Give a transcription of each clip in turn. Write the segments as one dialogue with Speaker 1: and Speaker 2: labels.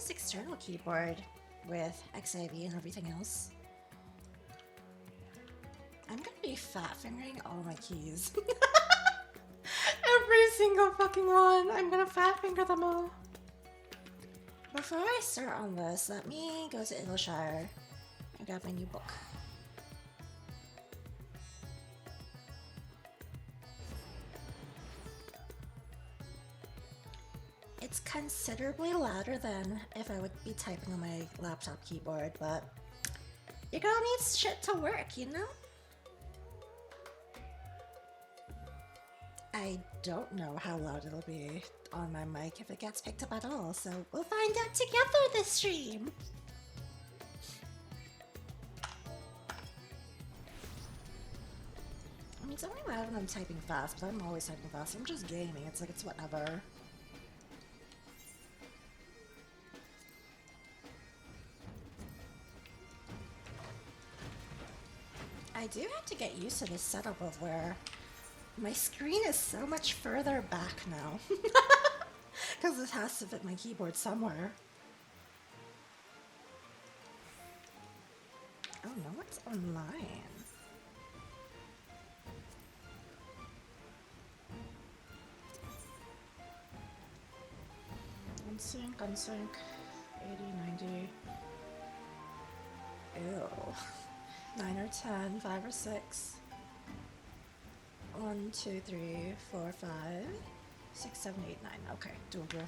Speaker 1: this external keyboard with XIV and everything else. I'm gonna be fat fingering all my keys. Every single fucking one. I'm gonna fat finger them all. Before I start on this, let me go to Englishire and grab my new book. It's considerably louder than if I would be typing on my laptop keyboard, but your girl needs shit to work, you know? I don't know how loud it'll be on my mic if it gets picked up at all, so we'll find out together this stream! I mean, it's only loud when I'm typing fast, but I'm always typing fast. I'm just gaming. It's like, it's whatever. I do have to get used to this setup of where my screen is so much further back now. Because it has to fit my keyboard somewhere. Oh no, what's online? Unsync, 80, 90. Ew. 9 or 10, 5 or 6. 1, 2, 3, 4, 5, 6, 7, 8, 9. Okay, doable.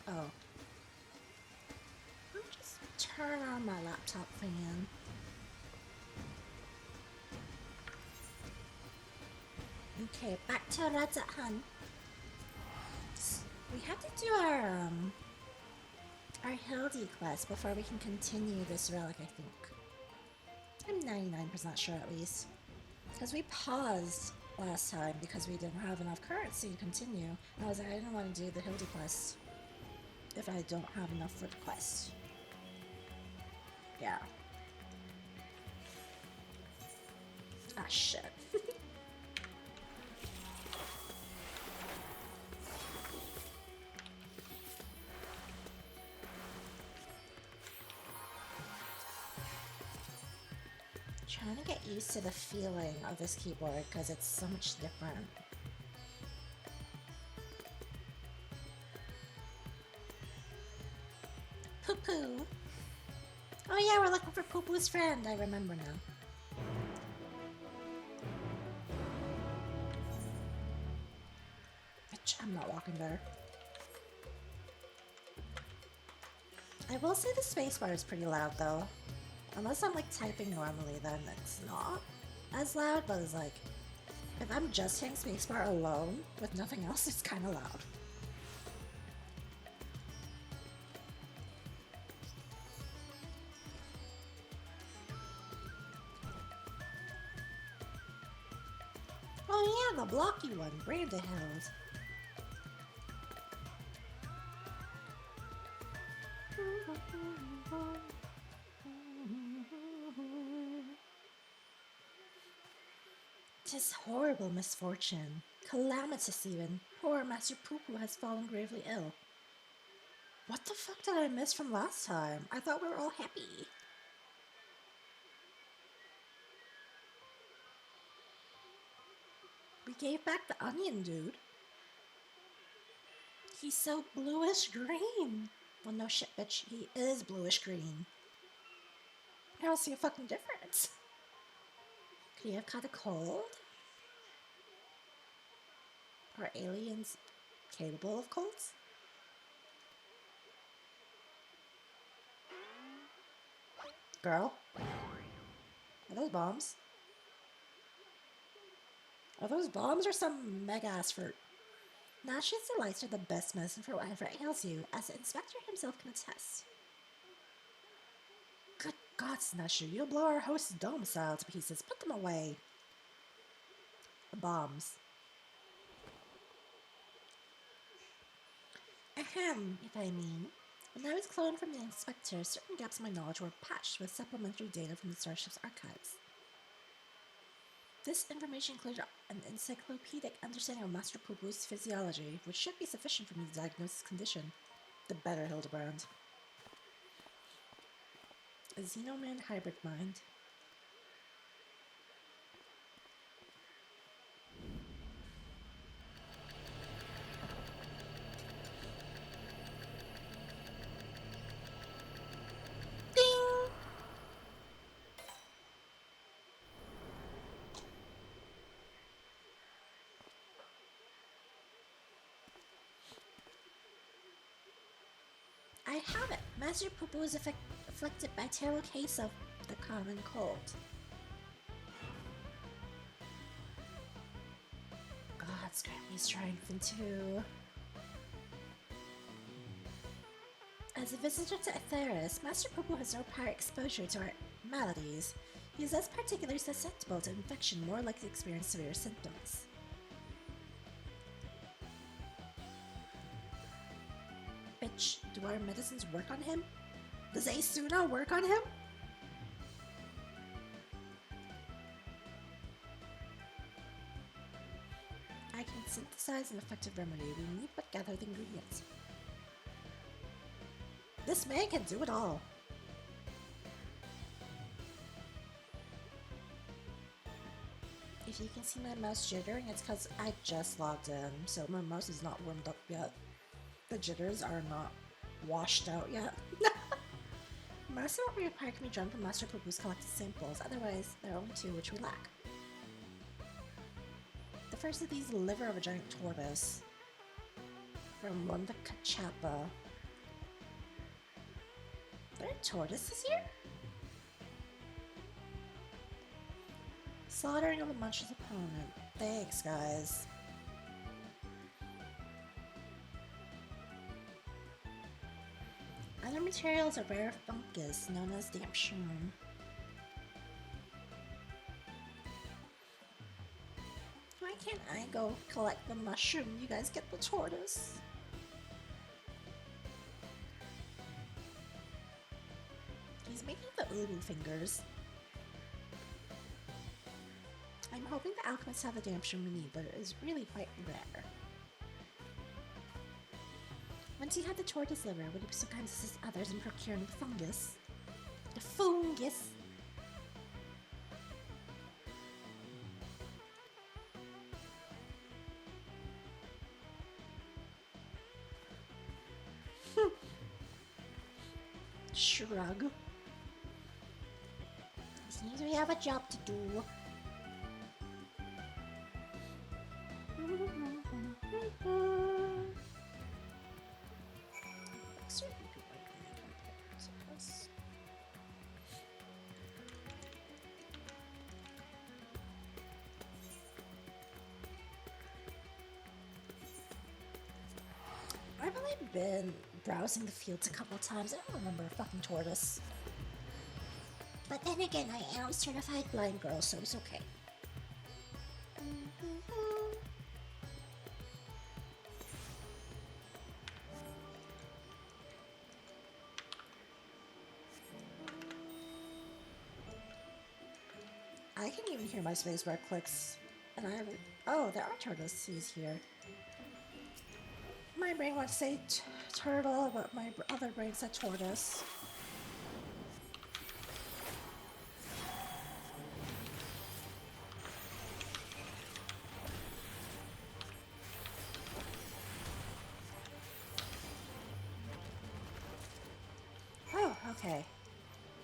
Speaker 1: Oh. I'll just turn on my laptop fan. Okay, back to Red's at Hun. We have to do our Hildy quest before we can continue this relic, I think. I'm 99% sure at least. Because we paused last time because we didn't have enough currency to continue. And I was like, I didn't want to do the Hildy quest if I don't have enough for the quest. Yeah. Ah, shit. Trying to get used to the feeling of this keyboard because it's so much different. Poo Poo. Oh yeah, we're looking for Poo Poo's friend. I remember now. Bitch, I'm not walking there. I will say the spacebar is pretty loud though. Unless I'm like typing normally, then it's not as loud, but it's like, if I'm just hitting spacebar alone with nothing else, it's kind of loud. Oh yeah, the blocky one, Branded Hills. Tis horrible misfortune, calamitous even. Poor Master Poo-Poo has fallen gravely ill. What the fuck did I miss from last time? I thought we were all happy. We gave back the onion, dude. He's so bluish green. Well, no shit, bitch. He is bluish green. I don't see a fucking difference. Could he have caught a cold? Are aliens capable of colds? Girl? Are those bombs? Are those bombs or some mega-ass fruit? Nash's delights are the best medicine for whatever ails you, as the inspector himself can attest. Good God, Snusher, you'll blow our host's domicile to pieces. Put them away. The bombs. Ahem, if I mean. When I was cloned from the inspector, certain gaps in my knowledge were patched with supplementary data from the Starship's archives. This information included an encyclopedic understanding of Master Poo-Poo's physiology, which should be sufficient for me to diagnose his condition. The better, Hildibrand. A Xenoman hybrid mind. Ding! I have it. Master Poo-Poo is afflicted by a terrible case of the common cold. God's grant me strength too. As a visitor to Aetheris, Master Poo-Poo has no prior exposure to our maladies. He is thus particularly susceptible to infection, more likely to experience severe symptoms. Bitch, do our medicines work on him? Does Asuna work on him? I can synthesize an effective remedy. We need but gather the ingredients. This man can do it all. If you can see my mouse jittering, it's because I just logged in, so my mouse is not warmed up yet. The jitters are not washed out yet. Most of what we require can be drawn from Master Poo-Poo's collected samples, otherwise there are only two which we lack. The first of these is the liver of a giant tortoise. From one to Kachapa. There are tortoises here? Slaughtering of a monstrous opponent. Thanks, guys. Other materials are rare fungus known as damp shroom. Why can't I go collect the mushroom? You guys get the tortoise. He's making the Uru fingers. I'm hoping the alchemists have the damp shroom we need, but it is really quite rare. Once he had the tortoise liver, would he be so kind to assist others in procuring the fungus? The fungus! Shrug. Seems we have a job to do. I've only been browsing the fields a couple times. I don't remember a fucking tortoise. But then again, I am a certified blind girl, so it's okay. I can even hear my spacebar clicks, and I haven't. Oh, there are tortoises here. My brain wants to say turtle, but my other brain said tortoise. Oh, okay.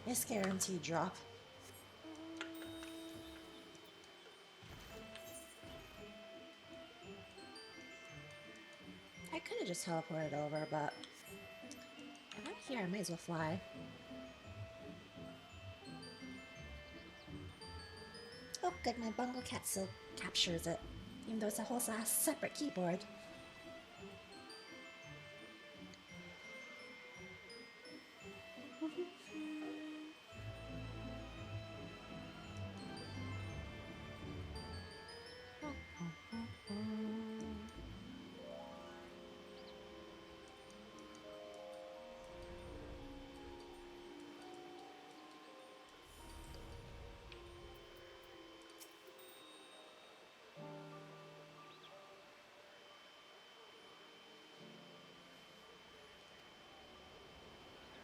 Speaker 1: It's guaranteed drop. I could have just teleported over, but if I'm here, I may as well fly. Oh, good, my bungle cat still captures it, even though it's a whole separate keyboard.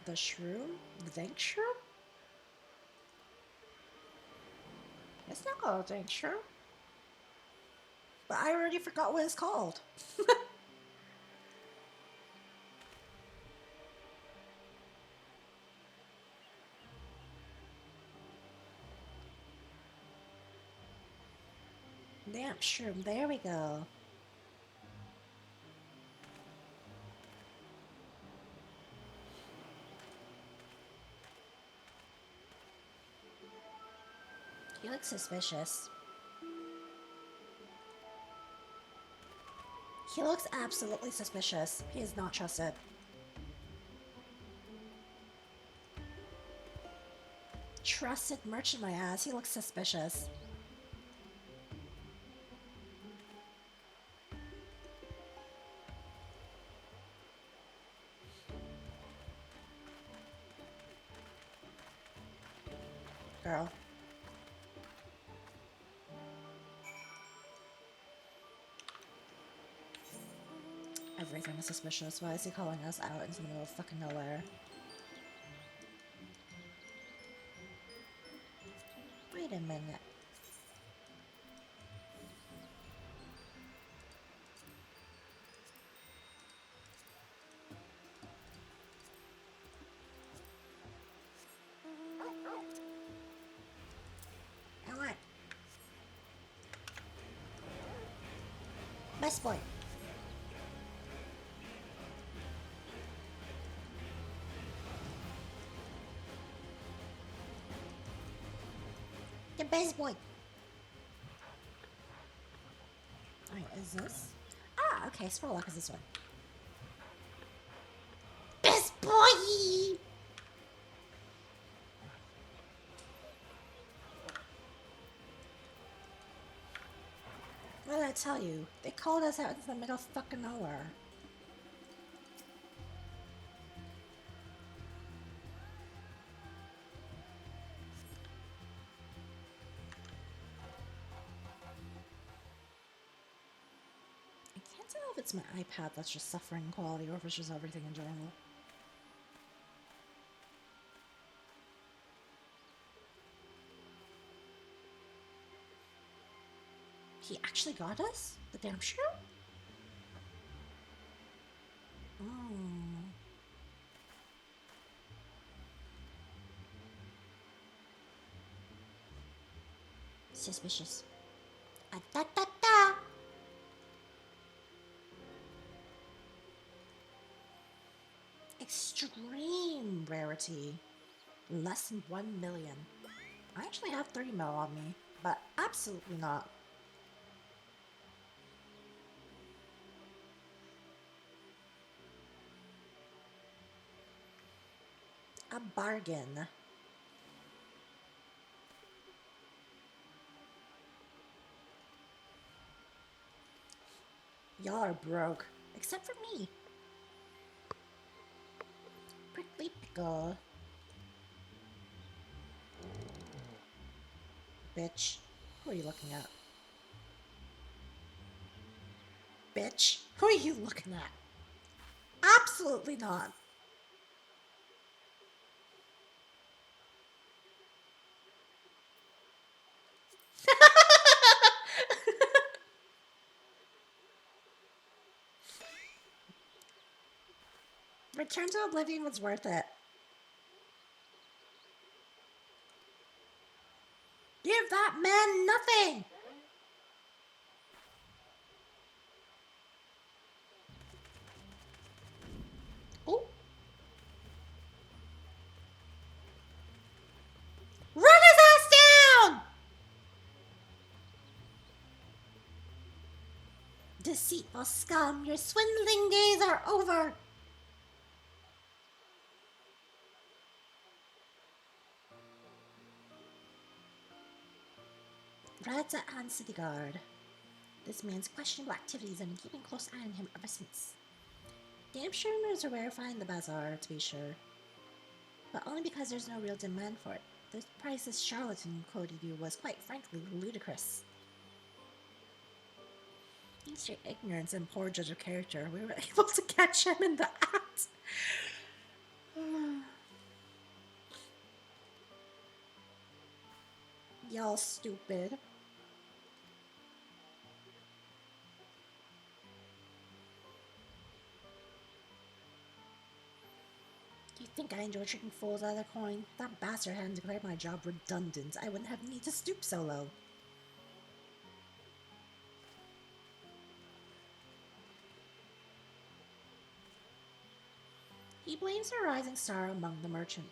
Speaker 1: The shroom? The dank shroom? It's not called a dank shroom. But I already forgot what it's called. Damn shroom, there we go. He looks suspicious. He looks absolutely suspicious. He is not trusted. Trusted merchant, my ass. He looks suspicious. Girl. Everything is suspicious. Why is he calling us out into the middle of fucking nowhere? Wait a minute. And what? Best boy. The best boy. Alright, is this? Ah, okay, Spurlock is this one. Best boy! What did I tell you? They called us out into the middle of fucking nowhere. I can't tell if it's my iPad that's just suffering quality or if it's just everything in general. He actually got us? The damn shrew? Oh. Suspicious. Ah-da-da-da! Extreme rarity. Less than 1 million. I actually have 3 mil on me, but absolutely not. A bargain. Y'all are broke. Except for me. Prickly pickle. Bitch. Who are you looking at? Bitch. Who are you looking at? Absolutely not. Return to Oblivion was worth it. Give that man nothing! Oh. Run his ass down! Deceitful scum, your swindling days are over! Reds at Hand City Guard. This man's questionable activities and been keeping a close eye on him ever since. Damn sure rumors are verifying the bazaar, to be sure. But only because there's no real demand for it. The price this charlatan quoted you was quite frankly ludicrous. Thanks to your ignorance and poor judge of character, we were able to catch him in the act. Y'all stupid. Do you think I enjoy tricking fools out of their coin? That bastard hadn't declared my job redundant. I wouldn't have need to stoop so low. He blames a rising star among the merchant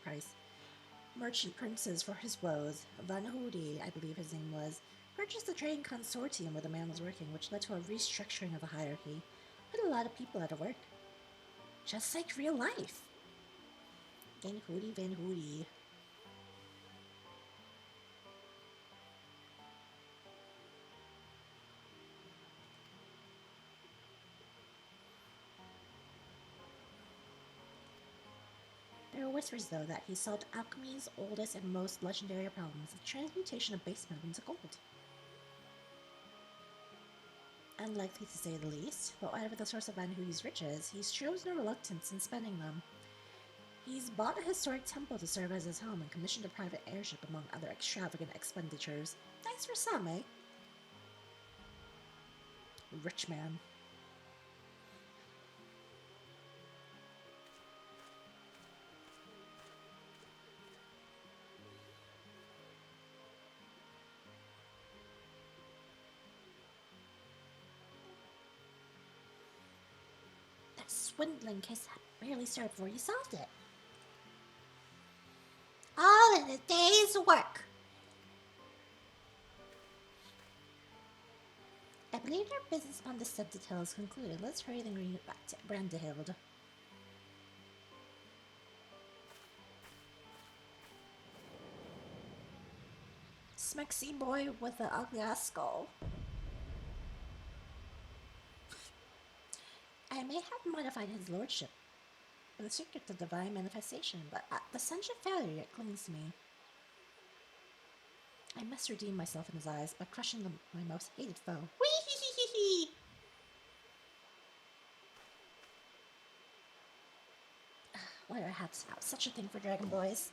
Speaker 1: princes for his woes. Van Hoody, I believe his name was, purchased a trading consortium where the man was working, which led to a restructuring of the hierarchy. Put a lot of people out of work. Just like real life. Van Hoody, Van Hoody. There are whispers, though, that he solved alchemy's oldest and most legendary problems, the transmutation of base metal into gold. Unlikely to say the least, but whatever the source of Van Hoody's riches, he shows no reluctance in spending them. He's bought a historic temple to serve as his home and commissioned a private airship among other extravagant expenditures. Nice for some, eh? Rich man. That swindling case had barely started before you solved it. All in a day's work. I believe our business on the subdetail is concluded. Let's hurry and bring it back to Brandehild. Smexy boy with the ugly ass skull. I may have modified his lordship for the secret of divine manifestation, but at the sense of failure yet clings to me. I must redeem myself in his eyes by crushing my most hated foe. Whee! Why do I have to have such a thing for dragon boys?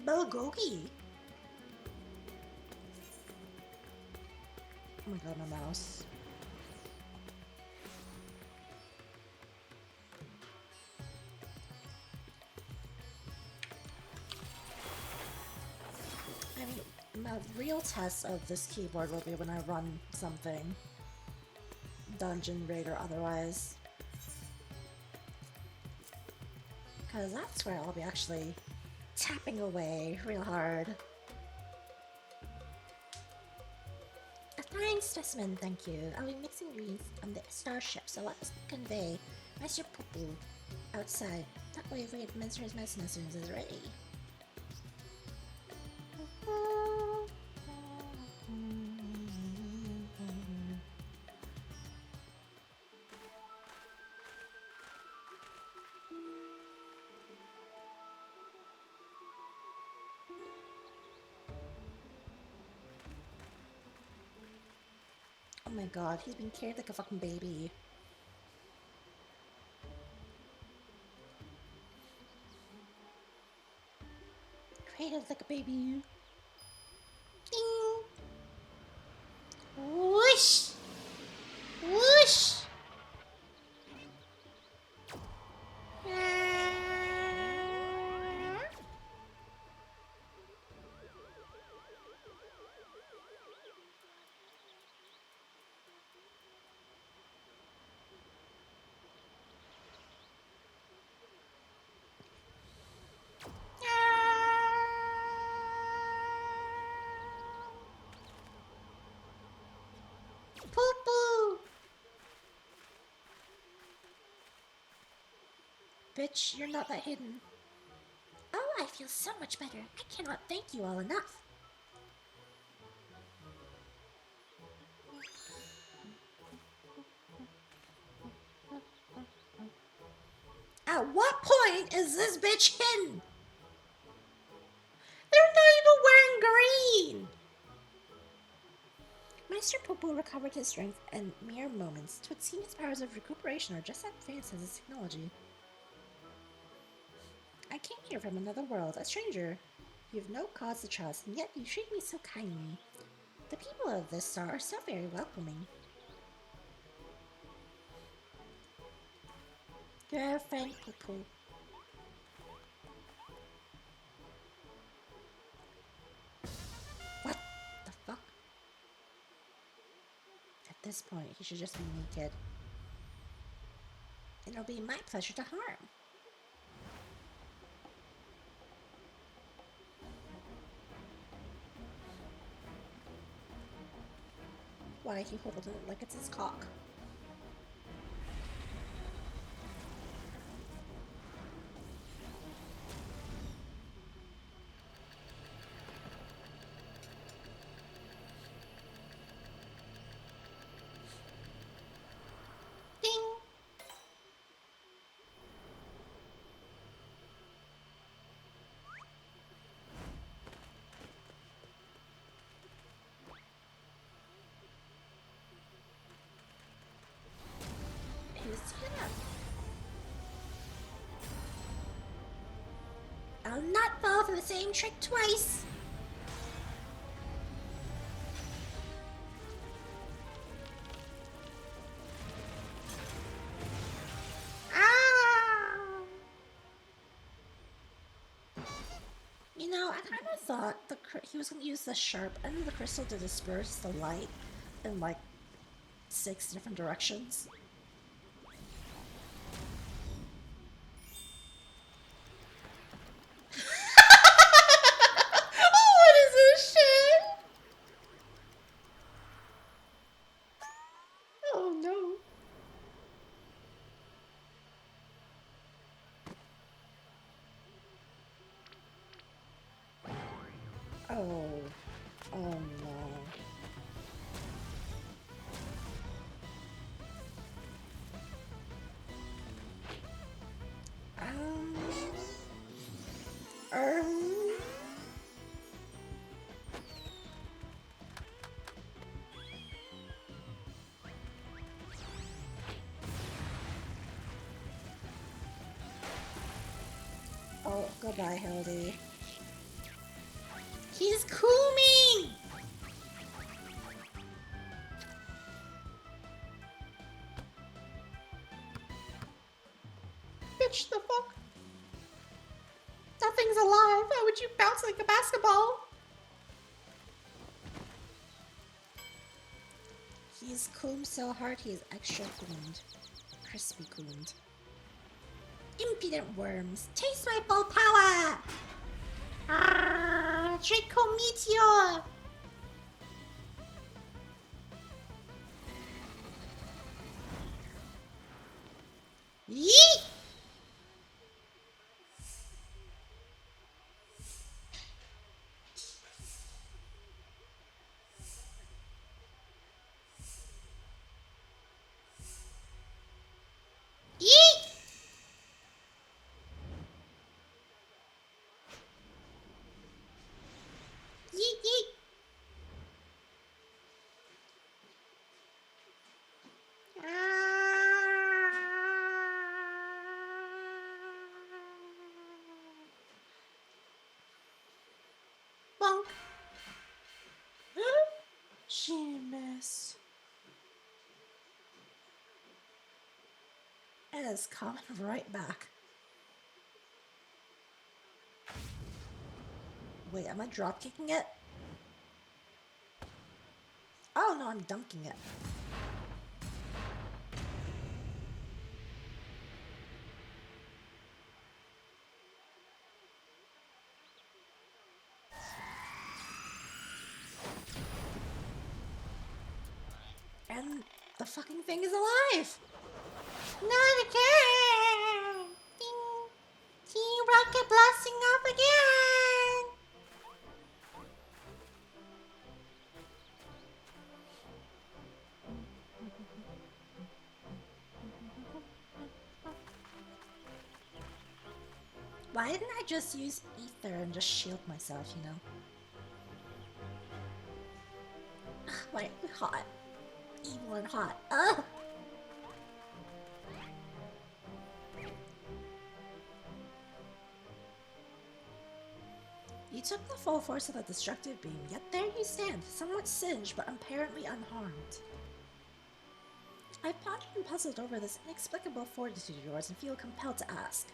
Speaker 1: Bulgogi! Oh my god, my mouse. I mean, my real test of this keyboard will be when I run something. Dungeon raid or otherwise. Because that's where I'll be actually tapping away real hard. A fine specimen, thank you. I'll be mixing greens on the starship, so let's convey Master Poo outside. That way we can administer his medicine as soon as it's ready. Oh my god, he's been carried like a fucking baby. Cradled like a baby. Ding! Whoosh! Whoosh! Poo-poo! Bitch, you're not that hidden. Oh, I feel so much better. I cannot thank you all enough. At what point is this bitch hidden? They're not even wearing green! Master Popo recovered his strength in mere moments. It would seem his powers of recuperation are just as advanced as his technology. I came here from another world, a stranger. You have no cause to trust, and yet you treat me so kindly. The people of this star are so very welcoming. You're our friend, Popo. What the fuck? At this point, he should just be naked. And it'll be my pleasure to harm. Why he holding it like it's his cock? Ding! Who's him? I'll not fall for the same trick twice! You know, I kind of thought he was going to use the sharp end of the crystal to disperse the light in like 6 different directions. What is this shit? Oh no. Oh. Oh no. Um. Um. Oh, goodbye, Hildy. He's Kumi! Bitch, the fuck? Nothing's alive. Why would you bounce like a basketball? He's combed so hard he is extra combed. Crispy combed. Impudent worms, taste my full power! Ah, Draco Meteor! Yeet! Yeet! Yeet, yeet! Bonk. She missed. And it's coming right back. Wait, am I drop kicking it? Oh no, I'm dunking it. And the fucking thing is alive! Not again! Ding! Team Rocket blasting off again! Why didn't I just use ether and just shield myself, you know? Ugh, why are you hot? Evil and hot. Ugh! You took the full force of the destructive beam, yet there you stand, somewhat singed but apparently unharmed. I've pondered and puzzled over this inexplicable fortitude of yours and feel compelled to ask.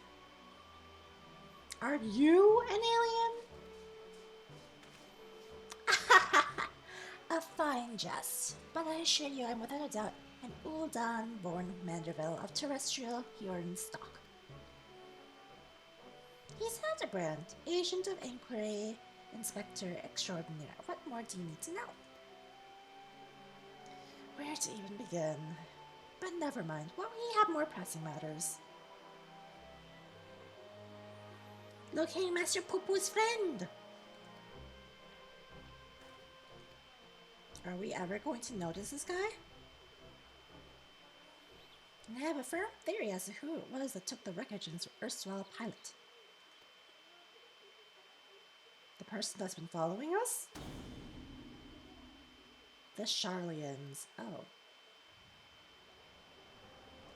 Speaker 1: Are you an alien? A fine jest, but I assure you I'm without a doubt an Uldan-born Manderville of terrestrial Huron stock. He's Hildibrand, Agent of Inquiry, Inspector Extraordinaire. What more do you need to know? Where to even begin? But never mind, why don't we have more pressing matters? Locating Master Poo-Poo's friend! Are we ever going to notice this guy? I have a firm theory as to who it was that took the wreckage and erstwhile pilot. The person that's been following us? The Charlians. Oh.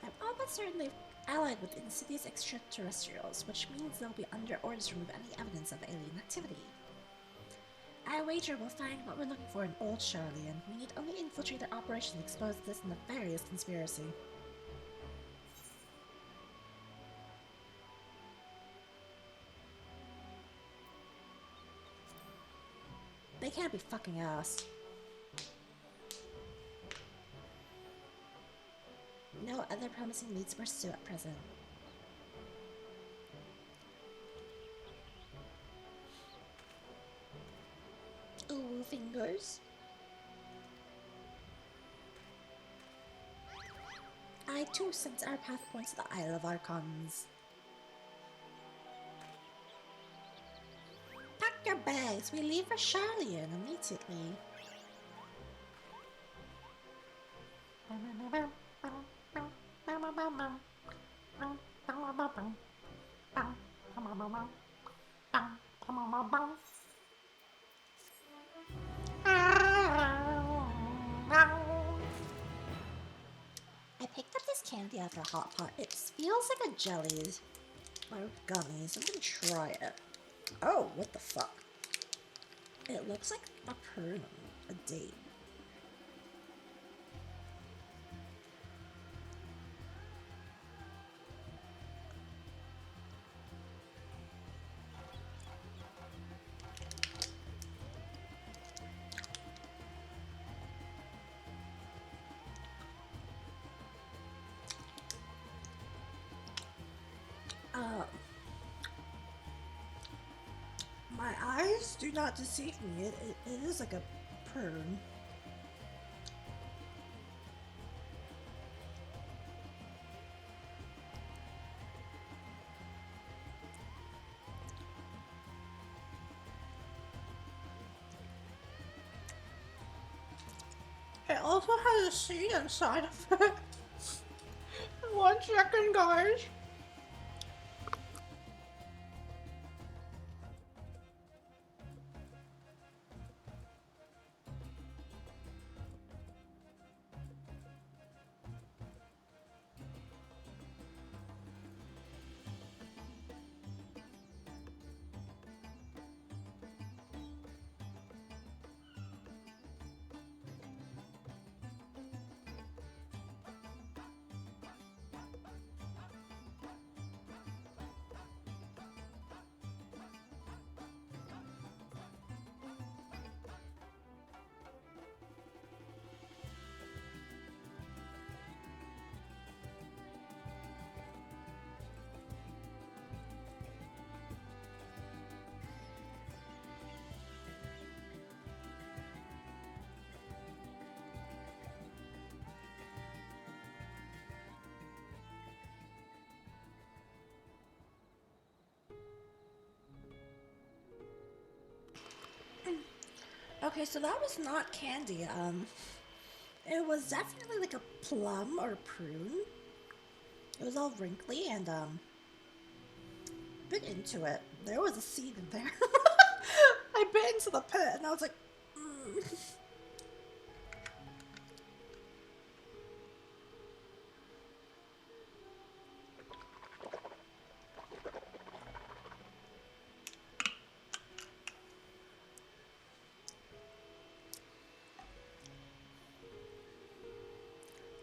Speaker 1: I'm all but certain they've allied with insidious extraterrestrials, which means they'll be under orders to remove any evidence of alien activity. I wager we'll find what we're looking for in old Charlian. We need only infiltrate their operation to expose this nefarious conspiracy. They can't be fucking ass. No other promising leads to pursue at present. Ooh, fingers. I too sense our path points to the Isle of Archons. Pack your bags, we leave for Charlian immediately. I picked up this candy out of the hot pot. It feels like a jelly or gummies. I'm gonna try it. Oh, what the fuck? It looks like a prune, a date. My eyes do not deceive me. It is like a prune. It also has a seed inside of it. 1 second, guys. Okay, so that was not candy. It was definitely like a plum or prune. It was all wrinkly and, bit bit into it. There was a seed in there. I bit into the pit and I was like,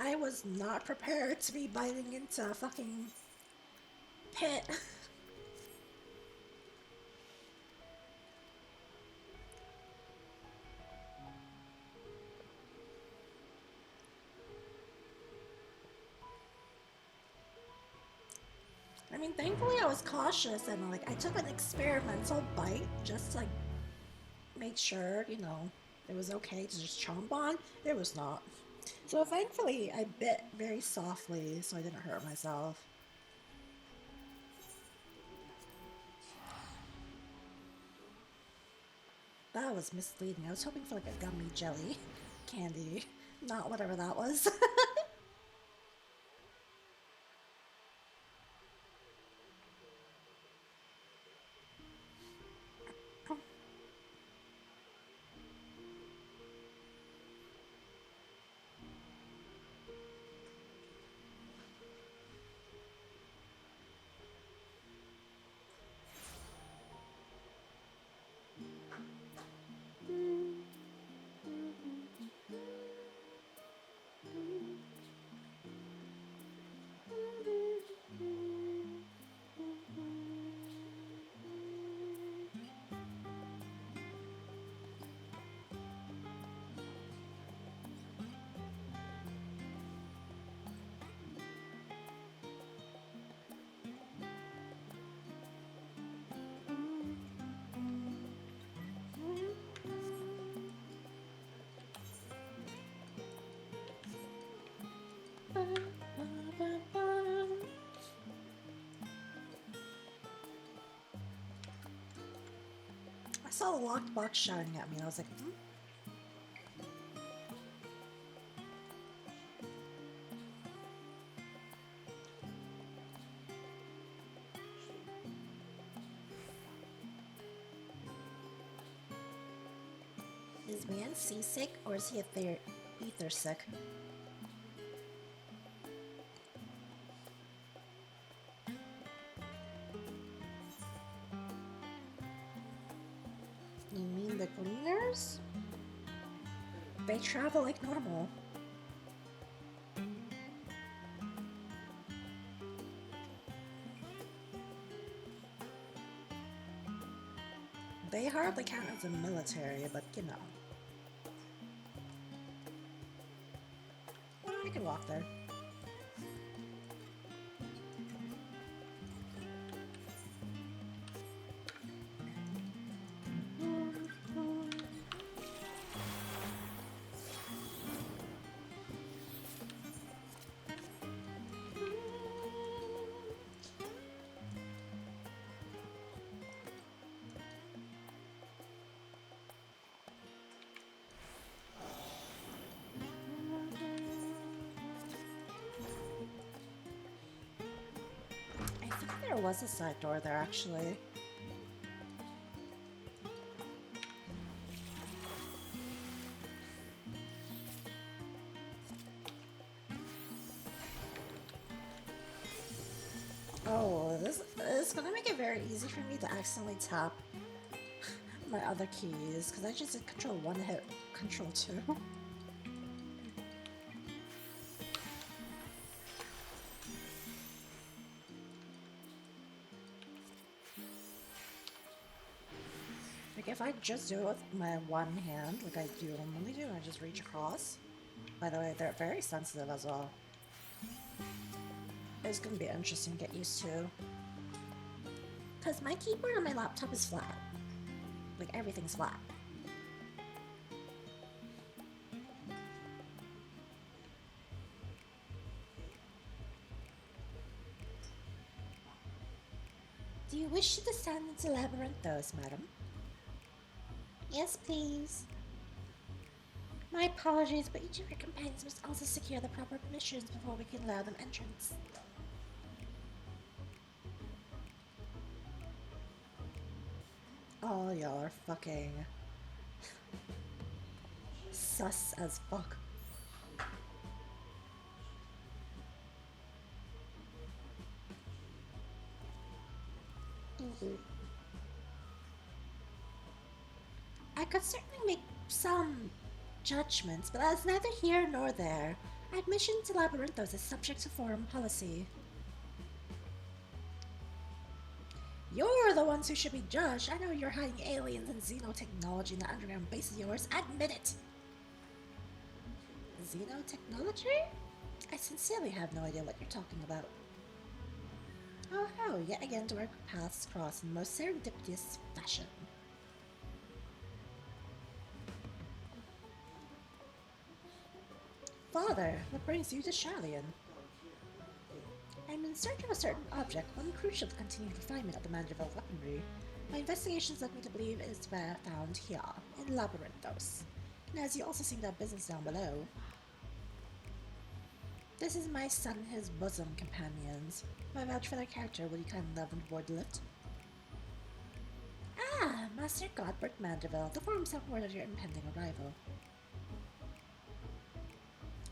Speaker 1: I was not prepared to be biting into a fucking pit. I mean, thankfully I was cautious and like I took an experimental bite just to like make sure, you know, it was okay to just chomp on. It was not. So thankfully I bit very softly so I didn't hurt myself. That was misleading. I was hoping for like a gummy jelly candy, not whatever that was. I saw the locked box shouting at me and I was like, Is man seasick or is he ether sick? You mean the gleaners? They travel like normal. They hardly count as a military, but you know. Well, I can walk there. There was a side door there, actually. Oh, this is gonna make it very easy for me to accidentally tap my other keys, because I just did control 1 hit control 2. Like, if I just do it with my one hand, like I do normally do, and I just reach across. By the way, they're very sensitive as well. It's gonna be interesting to get used to. Because my keyboard on my laptop is flat. Like, everything's flat. Do you wish to descend into Labyrinthos, madam? Yes, please. My apologies, but each of your companions must also secure the proper permissions before we can allow them entrance. Oh, y'all are fucking sus as fuck. I could certainly make some judgments, but that's neither here nor there. Admission to Labyrinthos is subject to foreign policy. You're the ones who should be judged. I know you're hiding aliens and xenotechnology in the underground base of yours. Admit it! Xenotechnology? I sincerely have no idea what you're talking about. Oh how, yet again do our paths cross in the most serendipitous fashion. Father, what brings you to Sharlayan? I'm in search of a certain object, one crucial to continued refinement of the Manderville weaponry. My investigations led me to believe it is found here, in Labyrinthos. And as you also seem to have business down below. This is my son and his bosom companions. If I vouch for their character, will you kindly love and board the lift? Ah, Master Godbert Manderville, the form himself word of your impending arrival.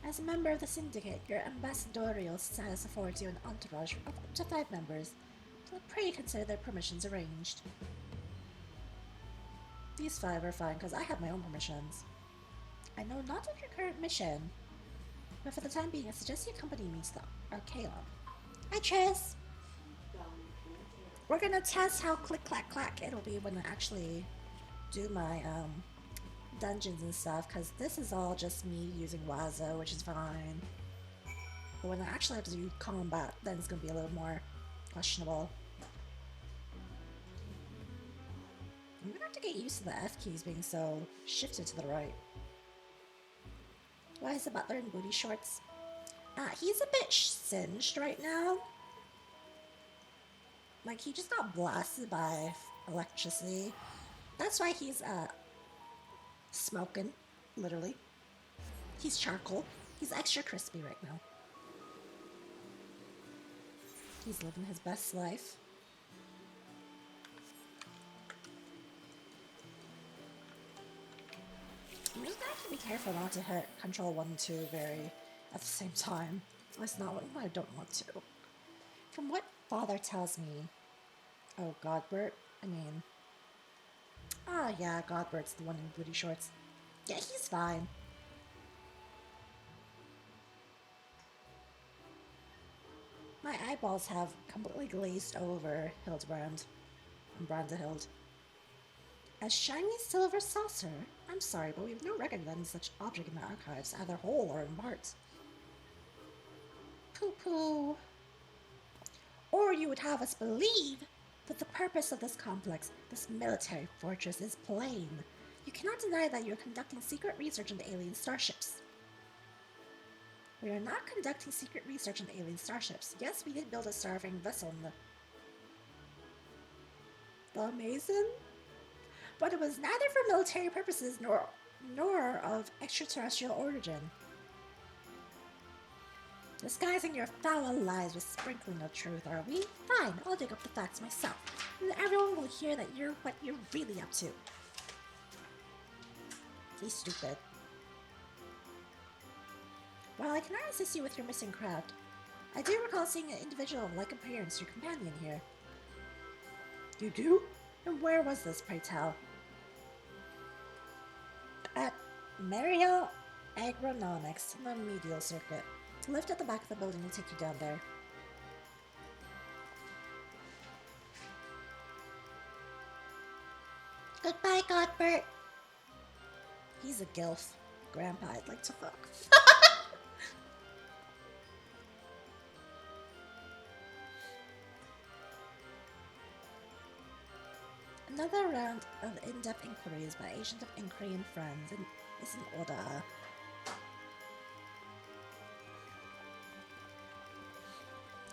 Speaker 1: As a member of the Syndicate, your ambassadorial status affords you an entourage of up to 5 members, so pray consider their permissions arranged. These 5 are fine, because I have my own permissions. I know not of your current mission, but for the time being, I suggest you accompany me to the Archaeon. Hi, Triss! We're gonna test how click-clack-clack it'll be when I actually do my, dungeons and stuff, because this is all just me using Wazo, which is fine. But when I actually have to do combat, then it's going to be a little more questionable. I'm going to have to get used to the F keys being so shifted to the right. Why is the butler in booty shorts? He's a bit singed right now. Like, he just got blasted by electricity. That's why he's, smoking, literally. He's charcoal. He's extra crispy right now. He's living his best life. I'm just gonna have to be careful not to hit Control 1 and 2 very at the same time. That's not what I don't want to. From what Father tells me... Oh, Godbert? I mean... Ah, yeah, Godbert's the one in booty shorts. Yeah, he's fine. My eyeballs have completely glazed over Hildibrand and Brandahild. A shiny silver saucer? I'm sorry, but we have no record of any such object in the archives, either whole or in parts. Pooh-pooh. Or you would have us believe that the purpose of this complex, this military fortress, is plain. You cannot deny that you're conducting secret research into alien starships. We are not conducting secret research into alien starships. Yes, we did build a starving vessel in the Amazon, but it was neither for military purposes nor of extraterrestrial origin. Disguising your foul lies with sprinkling of truth, are we? Fine, I'll dig up the facts myself, and everyone will hear that you're what you're really up to. He's stupid. While I cannot assist you with your missing craft, I do recall seeing an individual of like appearance, your companion here. You do? And where was this, pray tell? At Mariel Agronomics, in the medial circuit. Lift at the back of the building and take you down there. Goodbye, Godbert. He's a gilf. Grandpa, I'd like to fuck. Another round of in-depth inquiries by Agent of Inquiry and Friends is in order.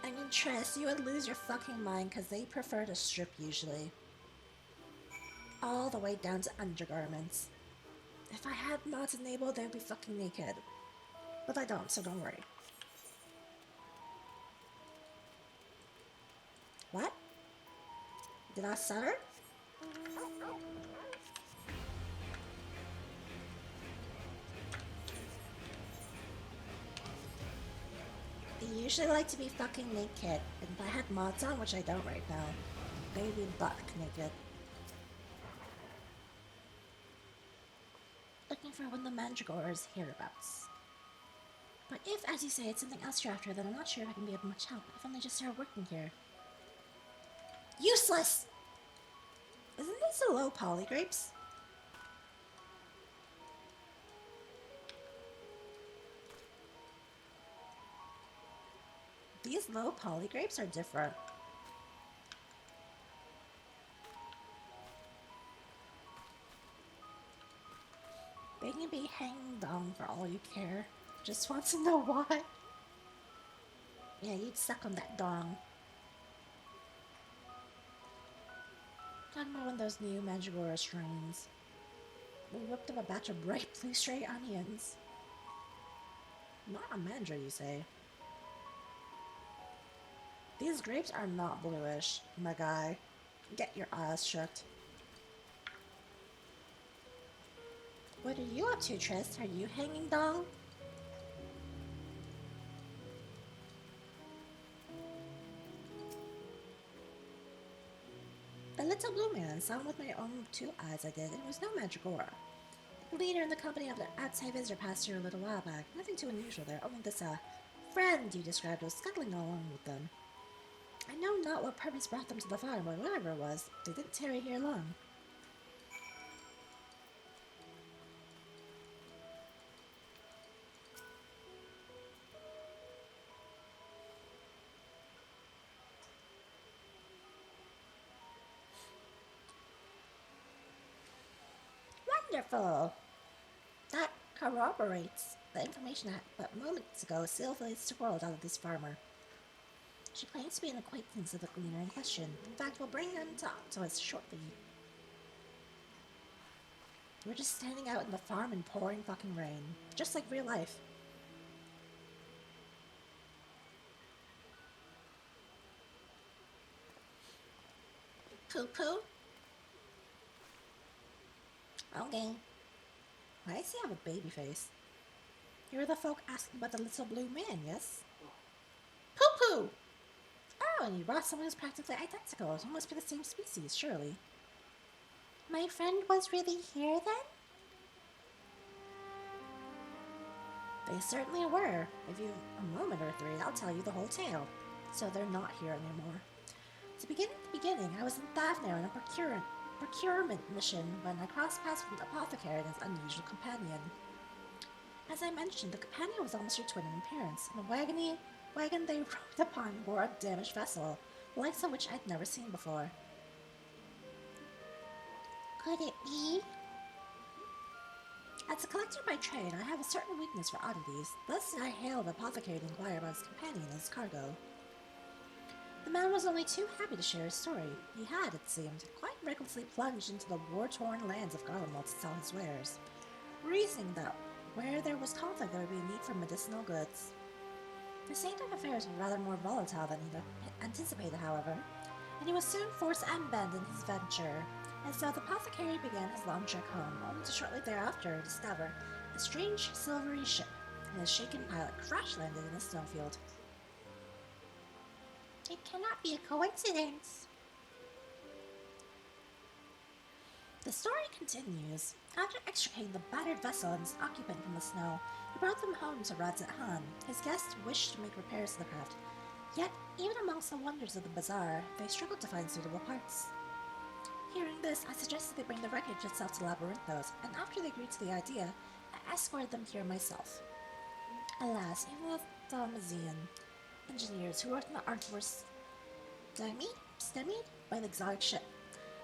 Speaker 1: I mean, Triss, you would lose your fucking mind because they prefer to strip usually. All the way down to undergarments. If I had mods enabled, they'd be fucking naked. But I don't, so don't worry. What? Did I stutter? They usually like to be fucking naked, and if I had mods on, which I don't right now, they'd be buck naked. Looking for one of the mandragores hereabouts. But if, as you say, it's something else you're after, then I'm not sure if I can be of much help. I've only just started working here. Useless! Isn't this a low poly grapes? These low poly grapes are different. They can be hanging down for all you care. Just want to know why. Yeah, you'd suck on that dong. Talking about one of those new Mandragora strains. We whipped up a batch of bright blue stray onions. Not a mandra, you say? These grapes are not bluish, my guy. Get your eyes shut. What are you up to, Trist? Are you hanging dong? The little blue man saw him with my own 2 eyes I did, and it was no Mandragora. The leader in the company of the outside visitor passed here a little while back. Nothing too unusual there, only this, friend you described was scuttling along with them. I know not what purpose brought them to the farm, but whatever it was, they didn't tarry here long. Wonderful! That corroborates the information I but moments ago Sylvia's swirled out of this farmer. She claims to be an acquaintance of the gleaner in question. In fact, we'll bring them to us shortly. We're just standing out in the farm in pouring fucking rain. Just like real life. Poo-poo? Okay. Why does he have a baby face? You're the folk asking about the little blue man, yes? Poo-poo! Oh, and you brought someone who's practically identical. It must be the same species, surely. My friend was really here then? They certainly were. If you a moment or 3, I'll tell you the whole tale. So they're not here anymore. To begin at the beginning, I was in Thavner on a procurement mission when I crossed paths with the apothecary and his unusual companion. As I mentioned, the companion was almost your twin in appearance, and the wagon they rode upon bore a damaged vessel, the likes of which I'd never seen before. Could it be? As a collector by trade, I have a certain weakness for oddities. Thus, I hailed the apothecary to inquire about his companion and his cargo. The man was only too happy to share his story. He had, it seemed, quite recklessly plunged into the war-torn lands of Garlemald to sell his wares, reasoning that where there was conflict there would be a need for medicinal goods. The state of affairs was rather more volatile than he anticipated, however, and he was soon forced to abandon his venture, and so the apothecary began his long trek home, only to shortly thereafter discover a strange silvery ship, and his shaken pilot crash-landed in a snowfield. It cannot be a coincidence. The story continues. After extricating the battered vessel and its occupant from the snow, he brought them home to Radzat Han. His guests wished to make repairs to the craft, yet even amongst the wonders of the bazaar, they struggled to find suitable parts. Hearing this, I suggested they bring the wreckage itself to Labyrinthos, and after they agreed to the idea, I escorted them here myself. Alas, even the Thaumazian engineers who worked on the art were stymied by the exotic ship,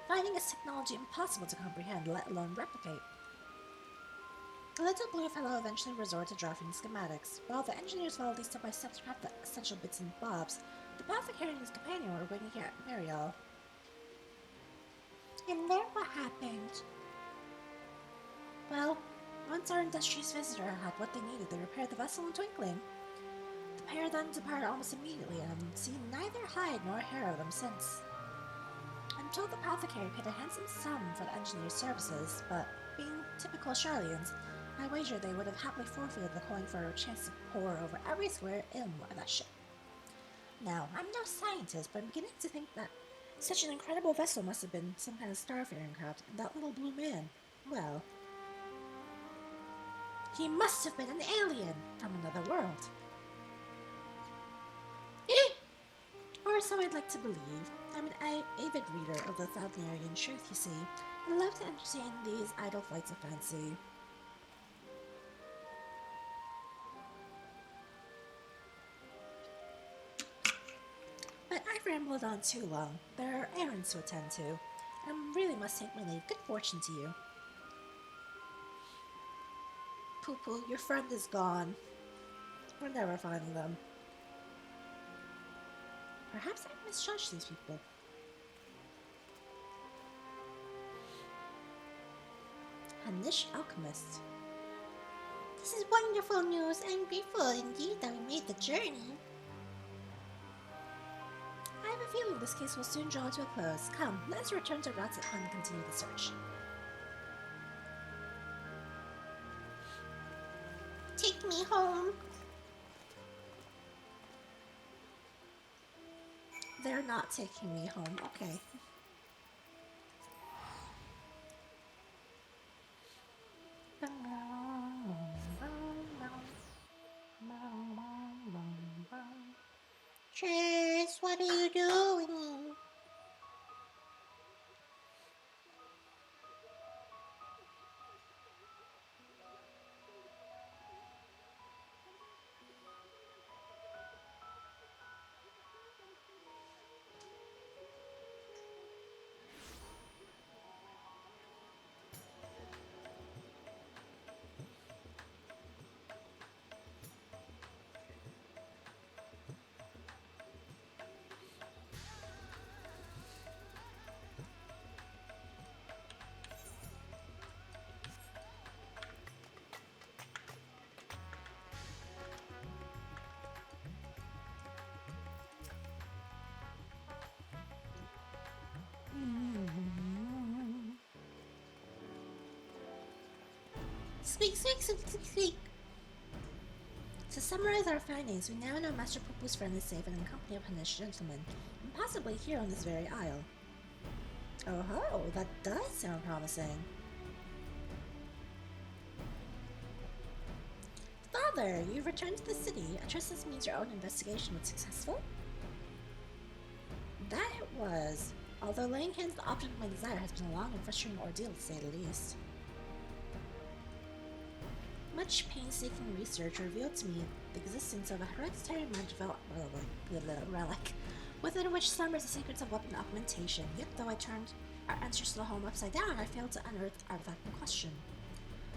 Speaker 1: finding its technology impossible to comprehend, let alone replicate. The little blue fellow eventually resorted to drafting schematics. While the engineers followed step by step to craft the essential bits and bobs, the apothecary and his companion were waiting here at Mariel. And then what happened? Well, once our industrious visitor had what they needed, they repaired the vessel in a twinkling. The pair then departed almost immediately, and I've seen neither hide nor hair of them since. told the apothecary paid a handsome sum for the engineer's services, but being typical Charlians, I wager they would have happily forfeited the coin for a chance to pore over every square inch of that ship. Now, I'm no scientist, but I'm beginning to think that such an incredible vessel must have been some kind of starfaring craft, and that little blue man, well, he must have been an alien from another world. Or so I'd like to believe. I'm an avid reader of the Thalnarian truth, you see, and love to entertain these idle flights of fancy. But I've rambled on too long. There are errands to attend to. I really must take my leave. Good fortune to you. Poo-poo, your friend is gone. We're never finding them. Perhaps I misjudged these people. Hanish Alchemist. This is wonderful news. I'm grateful indeed that we made the journey. I have a feeling this case will soon draw to a close. Come, let's return to Ratset and continue the search. Take me home. They're not taking me home. Okay. Chase, what are you doing? Squeak, squeak, squeak, squeak, squeak. To summarize our findings, we now know Master Poopo's friend is safe and in company of Hanish gentlemen, and possibly here on this very isle. Oh ho, that does sound promising. Father, you've returned to the city. I trust this means your own investigation was successful? That it was. Although laying hands on the object of my desire has been a long and frustrating ordeal, to say the least. Much painstaking research revealed to me the existence of a hereditary relic, within which slumbers the secrets of weapon augmentation. Yet, though I turned our answers to the home upside down, I failed to unearth the artifact in question.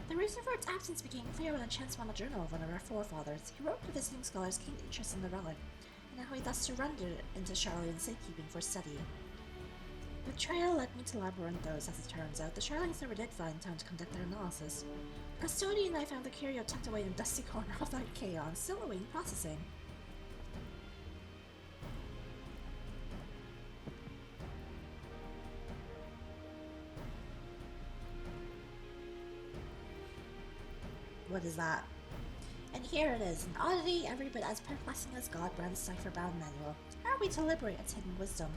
Speaker 1: The reason for its absence became clear when I chanced upon a journal of one of our forefathers. He wrote to visiting scholars' keen interest in the relic, and how he thus surrendered it into Charlian safekeeping for study. The trail led me to labyrinthos, as it turns out. The Charlians never did find time to conduct their analysis. The custodian and I found the curio tucked away in a dusty corner of the Archaeon, still awaiting processing. What is that? And here it is, an oddity every bit as perplexing as Godbrand's cipher-bound manual. How are we to liberate its hidden wisdom?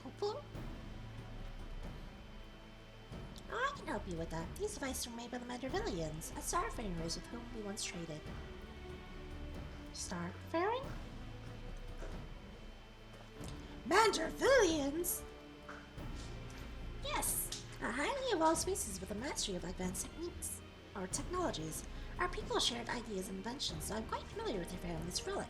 Speaker 1: Poo-poo? I can help you with that. These devices were made by the Mandervillians, a starfaring race with whom we once traded. Starfaring? Mandervillians? Yes, a highly evolved species with a mastery of advanced techniques, or technologies. Our people shared ideas and inventions, so I'm quite familiar with your family's relic.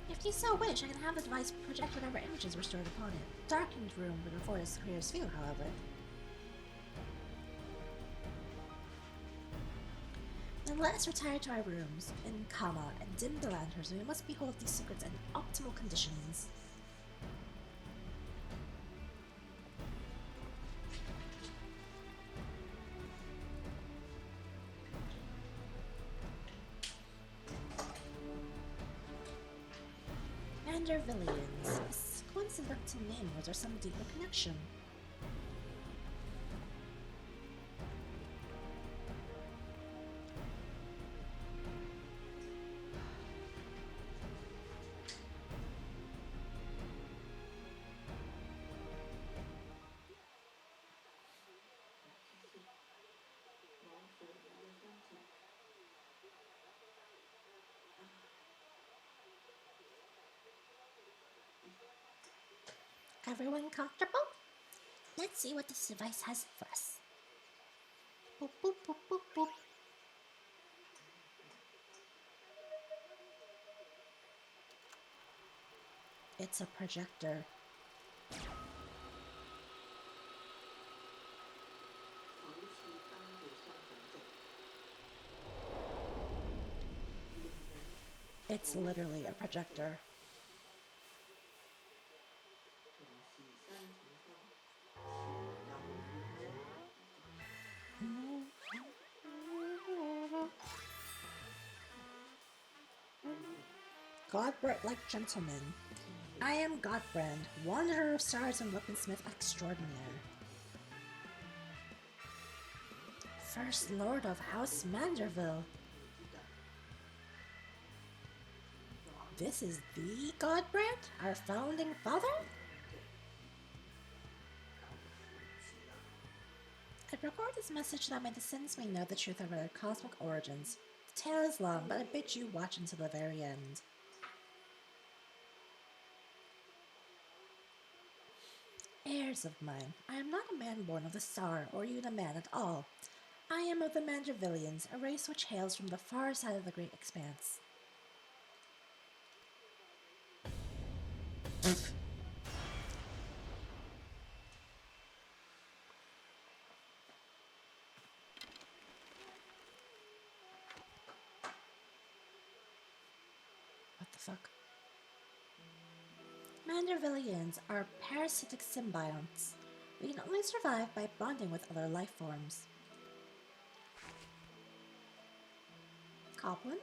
Speaker 1: If you so wish, I can have the device project whatever images were stored upon it. Darkened room would afford us the clearest view, however. Then let us retire to our rooms, in Kama, and dim the lanterns, and we must behold these secrets in optimal conditions. Mandervillians. This coincidental name, or is there some deeper connection? Everyone comfortable? Let's see what this device has for us. Boop, boop, boop, boop, boop. It's a projector. It's literally a projector. Godbert-like gentleman. I am Godbrand, wanderer of stars and weaponsmith extraordinaire. First Lord of House Manderville. This is the Godbrand, our founding father? I record this message that my descendants may know the truth of our cosmic origins. The tale is long, but I bid you watch until the very end. Heirs of mine, I am not a man born of the star, or even a man at all. I am of the Mandervillians, a race which hails from the far side of the great expanse. What the fuck? Mandervillians are parasitic symbionts. We can only survive by bonding with other life forms. Goblin?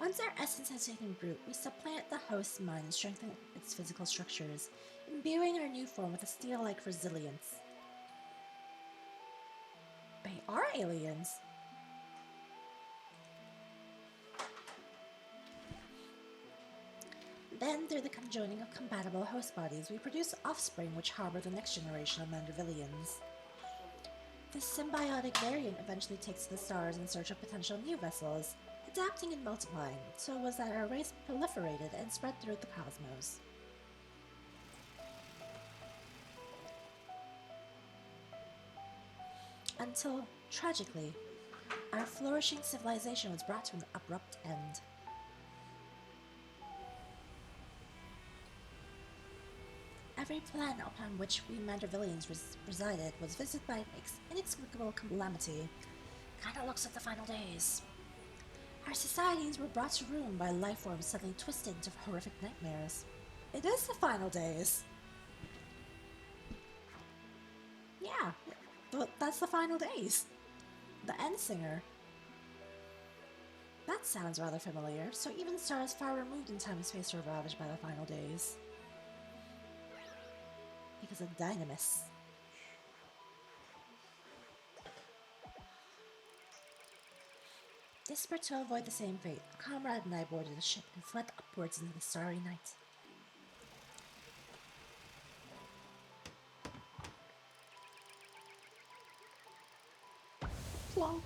Speaker 1: Once our essence has taken root, we supplant the host's mind and strengthen its physical structures, imbuing our new form with a steel-like resilience. They are aliens! Then, through the conjoining of compatible host bodies, we produce offspring which harbor the next generation of Mandervillians. This symbiotic variant eventually takes to the stars in search of potential new vessels, adapting and multiplying, so it was that our race proliferated and spread through the cosmos. Until, tragically, our flourishing civilization was brought to an abrupt end. Every planet upon which we Mandervillians resided was visited by an inexplicable calamity. Kinda looks like the final days. Our societies were brought to ruin by life forms suddenly twisted into horrific nightmares. It is the final days! Yeah, that's the final days. The end singer. That sounds rather familiar, so even stars far removed in time and space are ravaged by the final days. Because of Dynamis. Desperate to avoid the same fate, a comrade and I boarded a ship and fled upwards into the starry night. Plonk.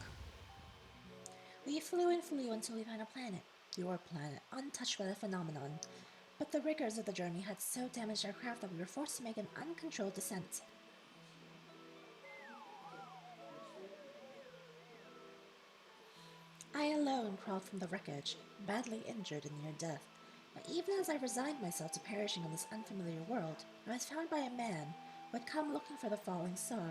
Speaker 1: We flew and flew until we found a planet, your planet, untouched by the phenomenon. But the rigors of the journey had so damaged our craft that we were forced to make an uncontrolled descent. I alone crawled from the wreckage, badly injured and near death. But even as I resigned myself to perishing on this unfamiliar world, I was found by a man who had come looking for the falling star.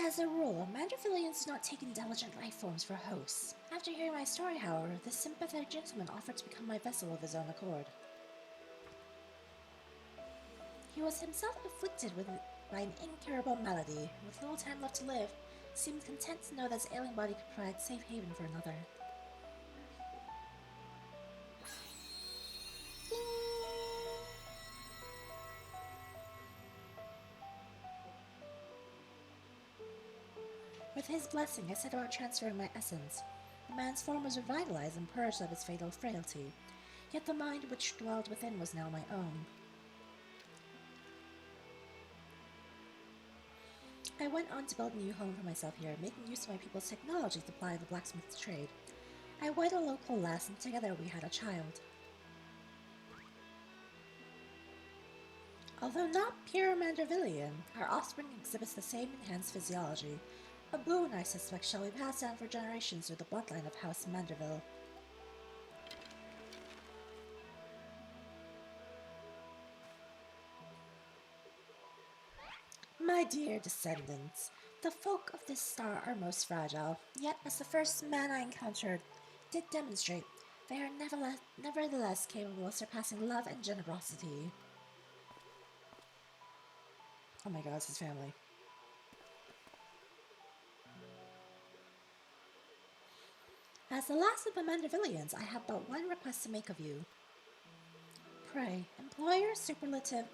Speaker 1: As a rule, Mandervillians do not take intelligent life forms for hosts. After hearing my story, however, this sympathetic gentleman offered to become my vessel of his own accord. He was himself afflicted by an incurable malady. With little time left to live, seemed content to know that his ailing body could provide safe haven for another. With his blessing, I set about transferring my essence. The man's form was revitalized and purged of its fatal frailty, yet the mind which dwelled within was now my own. I went on to build a new home for myself here, making use of my people's technology to ply the blacksmith's trade. I wed a local lass, and together we had a child. Although not pure Mandervillian, our offspring exhibits the same enhanced physiology. A boon, I suspect, shall be passed down for generations through the bloodline of House Manderville. My dear descendants, the folk of this star are most fragile, yet as the first man I encountered did demonstrate, they are nevertheless capable of surpassing love and generosity. Oh my god, it's his family. As the last of the Mandervillians, I have but one request to make of you. Pray, employ your superlative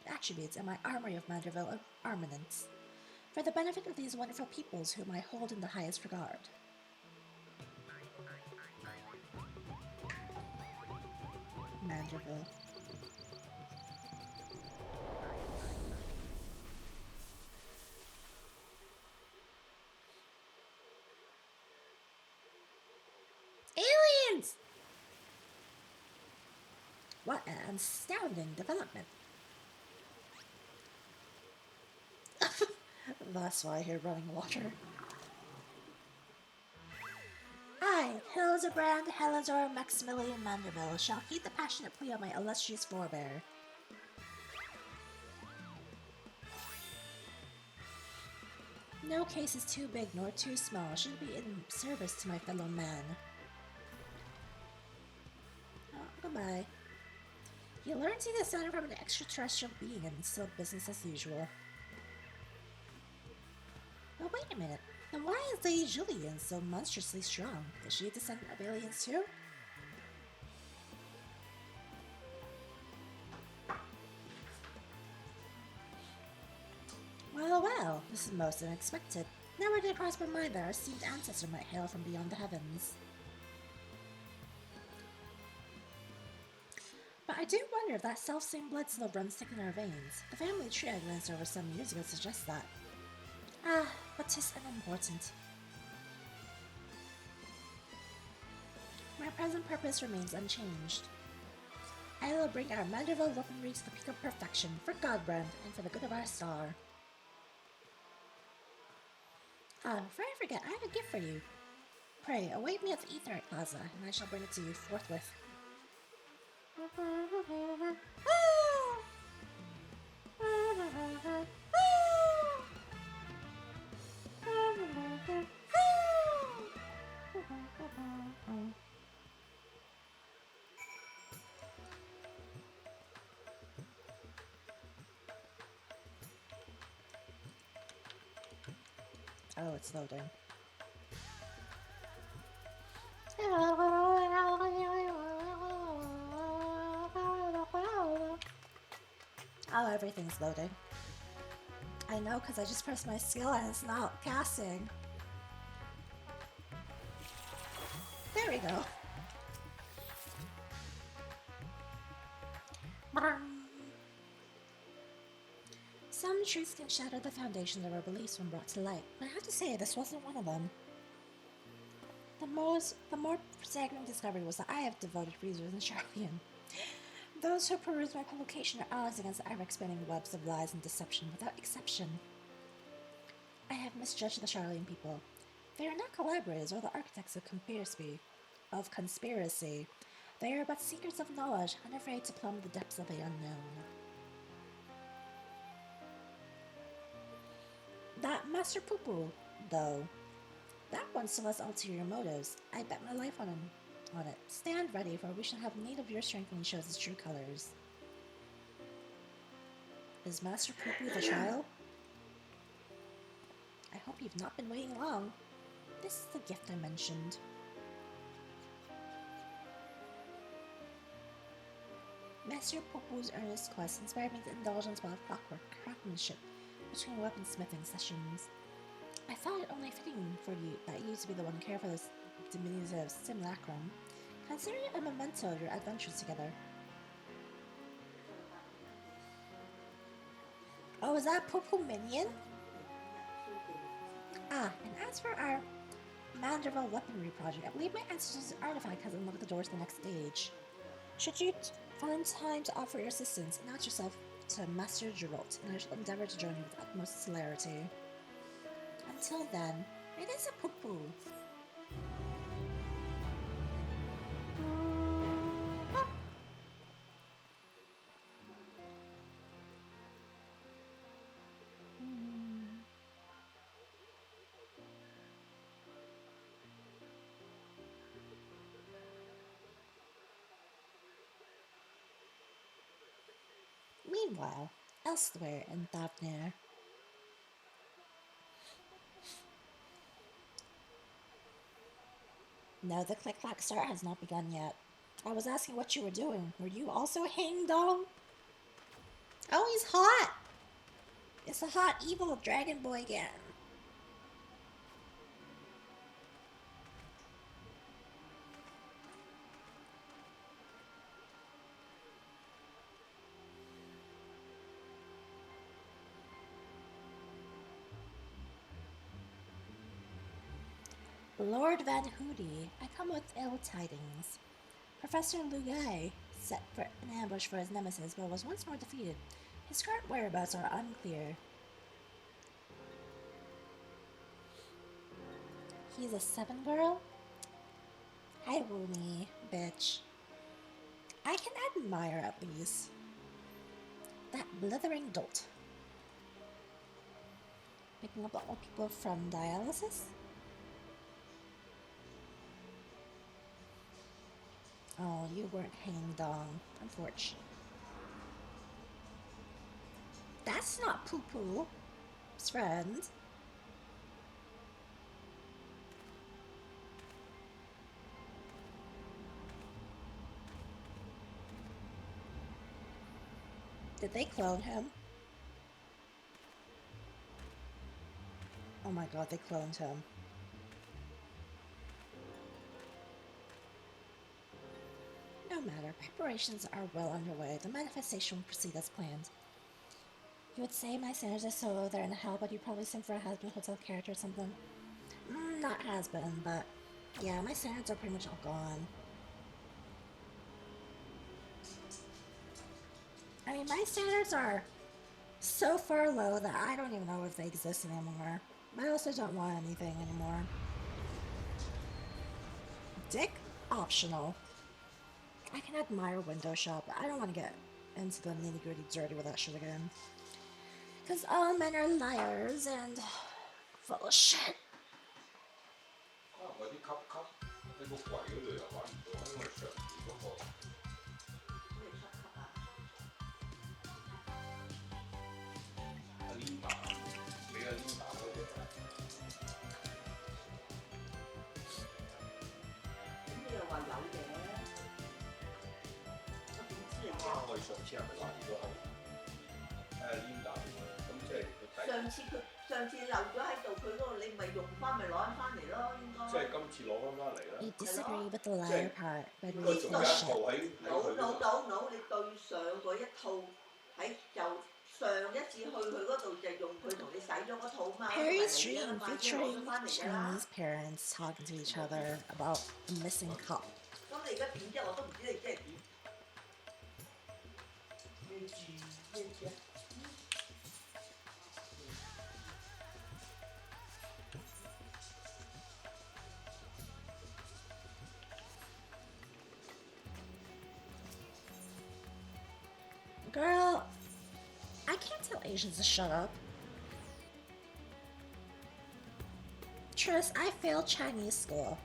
Speaker 1: attributes in my armory of Manderville armaments, for the benefit of these wonderful peoples whom I hold in the highest regard. Manderville. Aliens! What an astounding development. That's why I hear running water. I, Hildibrand Maximilian Manderville, shall heed the passionate plea of my illustrious forebear. No case is too big nor too small, should be in service to my fellow man. Oh, goodbye. You learn to see the sound from an extraterrestrial being and it's still business as usual. But wait a minute, then why is Lady Julian so monstrously strong? Is she a descendant of aliens too? Well, this is most unexpected. Never did it cross my mind that our esteemed ancestor might hail from beyond the heavens. But I do wonder if that self-same blood still runs thick in our veins. The family tree I glanced over some years ago suggests that. Ah, but 'tis unimportant. My present purpose remains unchanged. I will bring our Manderville weaponry to the peak of perfection for Godbrand and for the good of our star. Before I forget, I have a gift for you. Pray, await me at the Aetheryte Plaza, and I shall bring it to you forthwith. Oh, it's loading. Oh, everything's loading. I know, because I just pressed my skill and it's not casting. There we go. Some truths can shatter the foundations of our beliefs when brought to light, but I have to say this wasn't one of them. The more staggering discovery was that I have devoted readers in Charlian. Those who peruse my publication are allies against the ever-expanding webs of lies and deception without exception. I have misjudged the Charlian people. They are not collaborators or the architects of conspiracy. They are but seekers of knowledge, unafraid to plumb the depths of the unknown. That Master Poo Poo, though, that one still has ulterior motives. I bet my life on it. Stand ready, for we shall have need of your strength when he shows his true colors. Is Master Poo Poo the trial? I hope you've not been waiting long. This is the gift I mentioned. Master Poo Poo's earnest quest inspired me to indulge in spell of clockwork craftsmanship between weaponsmithing sessions. I thought it only fitting for you that you to be the one to care for this diminutive simulacrum. Consider it a memento of your adventures together. Oh, is that Poo Poo Minion? Ah, and as for our Manderville weaponry project, I believe my ancestor's artifact has unlocked the doors to the next stage. Should you find time to offer your assistance, announce yourself to Master Geralt, and I shall endeavor to join you with utmost celerity. Until then, it is a poo-poo. Meanwhile, elsewhere in Thavnir. No, the click-clack start has not begun yet. I was asking what you were doing. Were you also hanging dong? Oh, he's hot! It's the hot, evil dragon boy again. Lord Van Hoody, I come with ill tidings. Professor Lugai set for an ambush for his nemesis, but was once more defeated. His current whereabouts are unclear. He's a 7 girl? Hi, Woomy, bitch. I can admire at least. That blithering dolt. Picking up all people from dialysis? Oh, you weren't hanging dong. Unfortunate. That's not poo-poo. It's friend. Did they clone him? Oh my god, they cloned him. No matter, preparations are well underway. The manifestation will proceed as planned. You would say my standards are so low they're in hell, but you probably sing for a has-been hotel character or something. Not has-been, but yeah, my standards are pretty much all gone. I mean, my standards are so far low that I don't even know if they exist anymore. I also don't want anything anymore. Dick? Optional. I can admire window shop, but I don't want to get into the nitty-gritty dirty with that shit again. Because all men are liars and full of shit. You disagree with the latter part, but it's bullshit. Perry's Dream featuring Chinese parents talking to each other about a missing cup. Girl, I can't tell Asians to shut up. Tris, I failed Chinese school.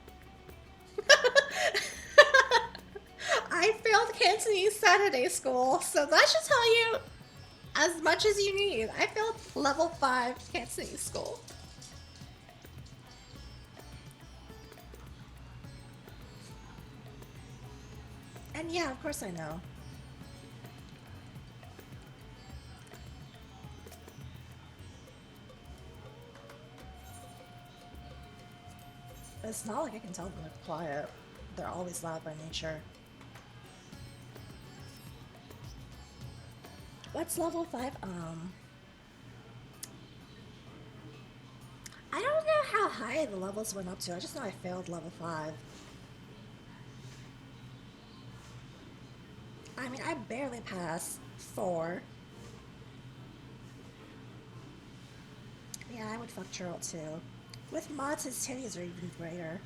Speaker 1: I failed Cantonese Saturday school, so that should tell you as much as you need. I failed level 5 Cantonese school. And yeah, of course I know. It's not like I can tell them to be quiet. They're always loud by nature. What's level 5? I don't know how high the levels went up to. I just know I failed level 5. I mean, I barely passed 4. Yeah, I would fuck Churl too. With mods, his titties are even greater.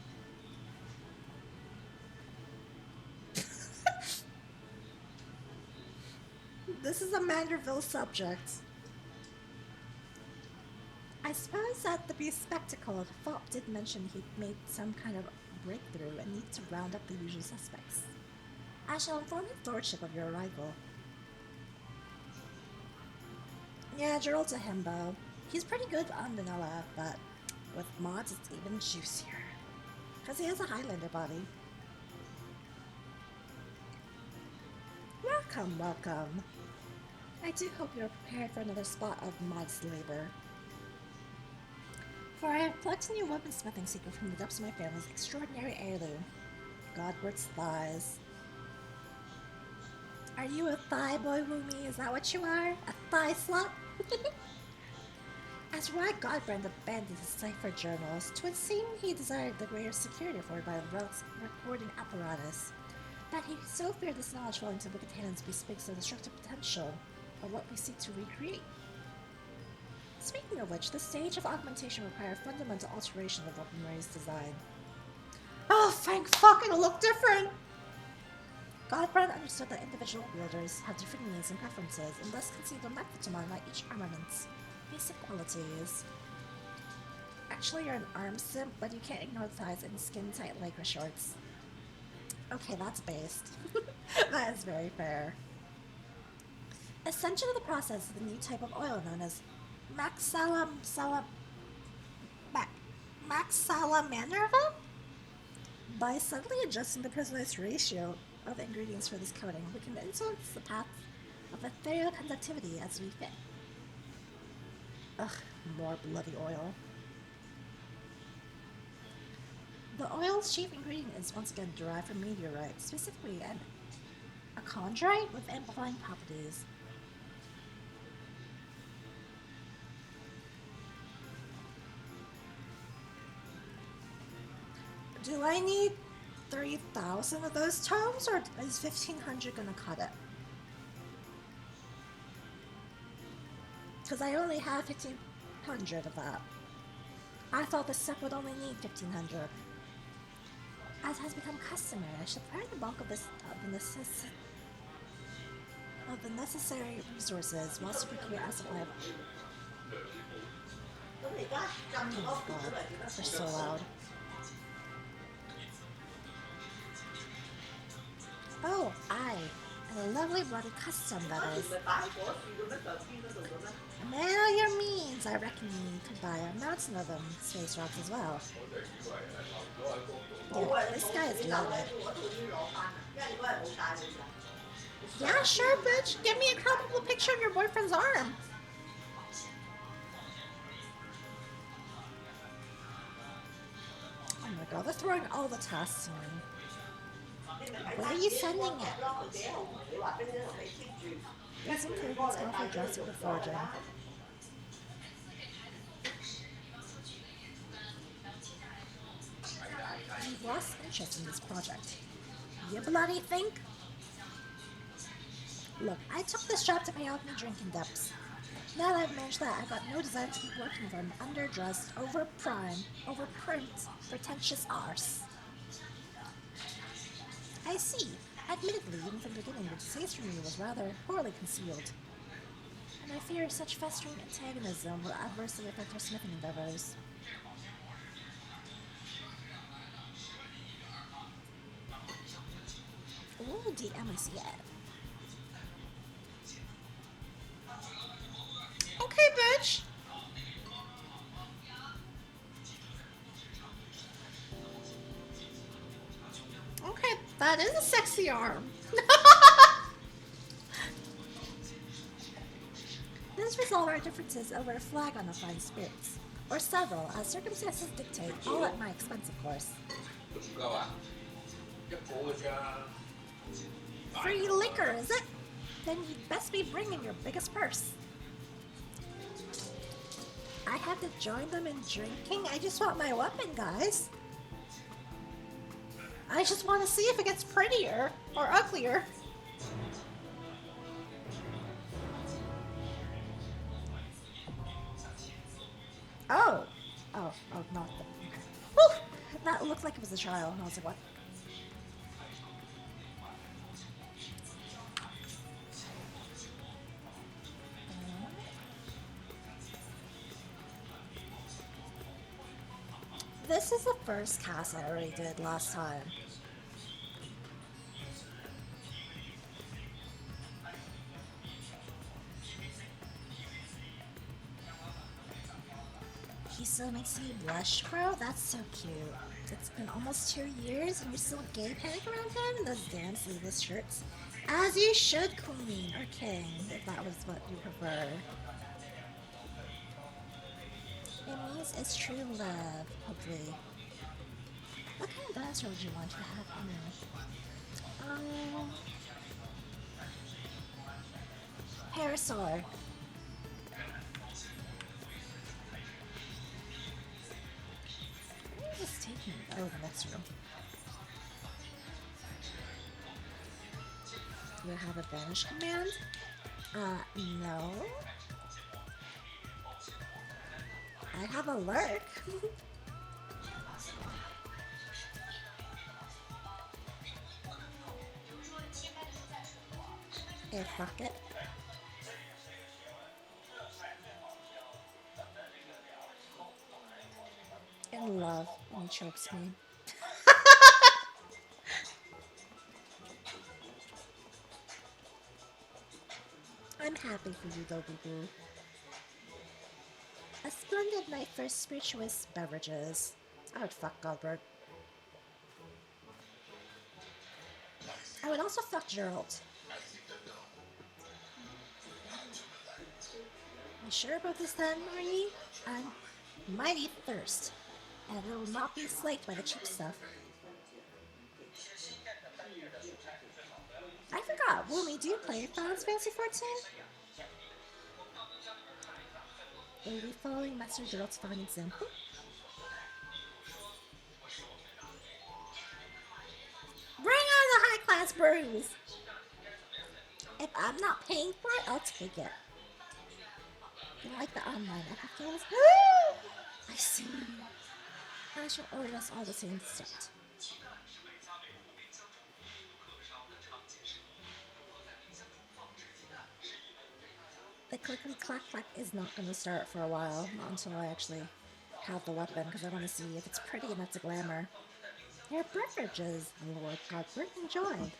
Speaker 1: This is a Manderville subject. I suppose at the bespectacled, Falk did mention he'd made some kind of breakthrough and need to round up the usual suspects. I shall inform his lordship of your arrival. Yeah, Gerald's a himbo. He's pretty good on vanilla, but with mods it's even juicier. Because he has a Highlander body. Welcome, welcome. I do hope you're prepared for another spot of modest labor. For I have plucked a new weaponsmithing secret from the depths of my family's extraordinary heirloom. Godward's thighs. Are you a thigh boy, Woomy? Is that what you are? A thigh slut? As why Godbrand abandoned his cipher journals, 'twould seem he desired the greater security afforded by the relic's recording apparatus. That he so feared this knowledge falling into wicked hands bespeaks the destructive potential of what we seek to recreate. Speaking of which, the stage of augmentation requires fundamental alteration of weaponry's design. Oh, thank fuck, it'll look different! Godbrand understood that individual wielders have different needs and preferences, and thus conceived a method to modify each armament's basic qualities. Actually, you're an arm simp, but you can't ignore the thighs and skin-tight lycra shorts. Okay, that's based. That is very fair. Essential to the process is the new type of oil known as Maxalamanerva? By subtly adjusting the precise ratio of ingredients for this coating, we can influence the path of ethereal conductivity as we fit. Ugh, more bloody oil. The oil's chief ingredient is once again derived from meteorite, specifically a chondrite with amplifying properties. Do I need 3,000 of those tomes, or is 1,500 gonna cut it? Because I only have 1,500 of that. I thought the set would only need 1,500. As has become customary, I shall prepare the bulk of the necessary resources whilst procure a supply of... Oh god, they're so loud. Oh, aye, and a lovely bloody custom, that is. Now your means, I reckon you could buy a mountain of them space rocks as well. Yeah, this guy is loaded. Yeah, sure, bitch. Give me a croppable picture of your boyfriend's arm. Oh my god, they're throwing all the tasks to me. Where are you sending it? These improvements call for dressing the forging. You've lost interest in this project. You bloody think? Look, I took this job to pay off my drinking debts. Now that I've managed that, I've got no desire to keep working for an underdressed, overprint, pretentious arse. I see. Admittedly, even from the beginning, the distaste for me was rather poorly concealed. And I fear such festering antagonism will adversely affect our smithing endeavors. VOD, I see it. Okay, bitch. Okay, that is a sexy arm. Let's resolve our differences over a flag on the fine spirits. Or several, as circumstances dictate, all at my expense, of course. Free liquor, is it? Then you'd best be bringing your biggest purse. I have to join them in drinking? I just want my weapon, guys. I just want to see if it gets prettier or uglier. Oh, not that. Whew! That looked like it was a child. I was like, what? This is the first cast I already did last time. He still makes me blush, bro? That's so cute. It's been almost 2 years and you're still gay panic around him in those damn sleeveless shirts. As you should, queen, or king, if that was what you prefer. It means it's true love, hopefully. What kind of dinosaur would you want to have anyway? Parasaur. Just taking the next room. Do you have a banish command? No. I have a lurk. Hey, fuck it. In love when he chokes me. I'm happy for you though, boo-boo. A splendid night for spirituous beverages. I would fuck Goldberg. I would also fuck Gerald. You sure about this then, are you? I'm mighty thirst, and it will not be slaked by the cheap stuff. I forgot, Woomy, do you play Final Fantasy 14? Will you be following Master Gerald's fine example? Bring on the high-class brews! If I'm not paying for it, I'll take it. You like the online epic games? I see. I shall order us all the same stuff. The clickety clack clack is not going to start for a while, not until I actually have the weapon, because I want to see if it's pretty and that's a glamour. Your beverages, Lord Godfrey, enjoy.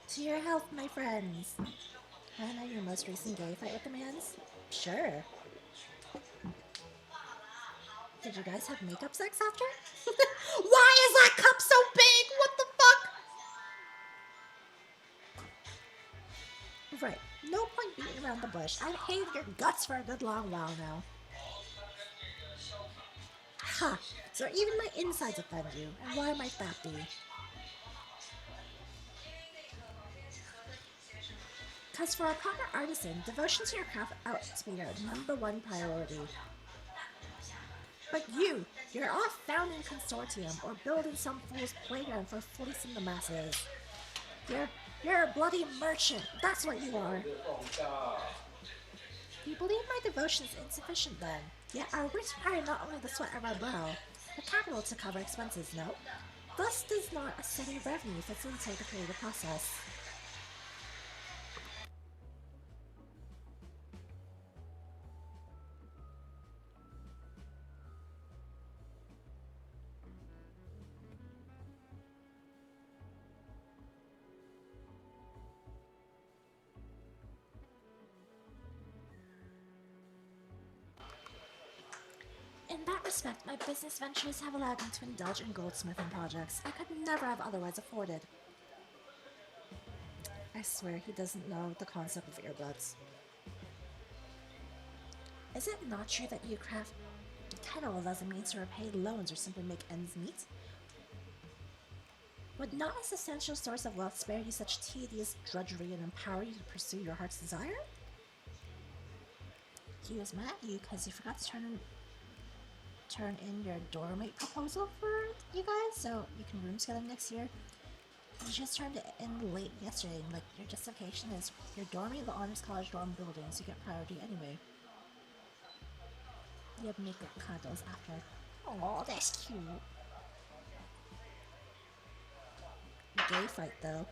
Speaker 1: To your health, my friends. Wanna know your most recent gay fight with the mans? Sure. Did you guys have makeup sex after? Why is that cup so big? What the fuck? Right. No point beating around the bush. I've hated your guts for a good long while now. Ha! So even my insides offend you. And why might that be? Because for a proper artisan, devotion to your craft ought to be your #1 priority. But you're off founding a consortium or building some fool's playground for fleecing the masses. You're a bloody merchant, that's what you are. You believe my devotion is insufficient then, yet our wits require not only the sweat of our brow, but capital to cover expenses, no? Thus does not a steady revenue facilitate the creative process. respect, my business ventures have allowed me to indulge in goldsmithing projects I could never have otherwise afforded. I swear he doesn't know the concept of earbuds. Is it not true that you craft kettles as a means to repay loans or simply make ends meet? Would not a substantial source of wealth spare you such tedious drudgery and empower you to pursue your heart's desire? He was mad at you because you forgot to turn in your doormate proposal for you guys so you can room together next year. You just turned it in late yesterday, like your justification is your dorming the honors college dorm building, so you get priority anyway. You have makeup condos after. Oh, that's cute. Gay fight though.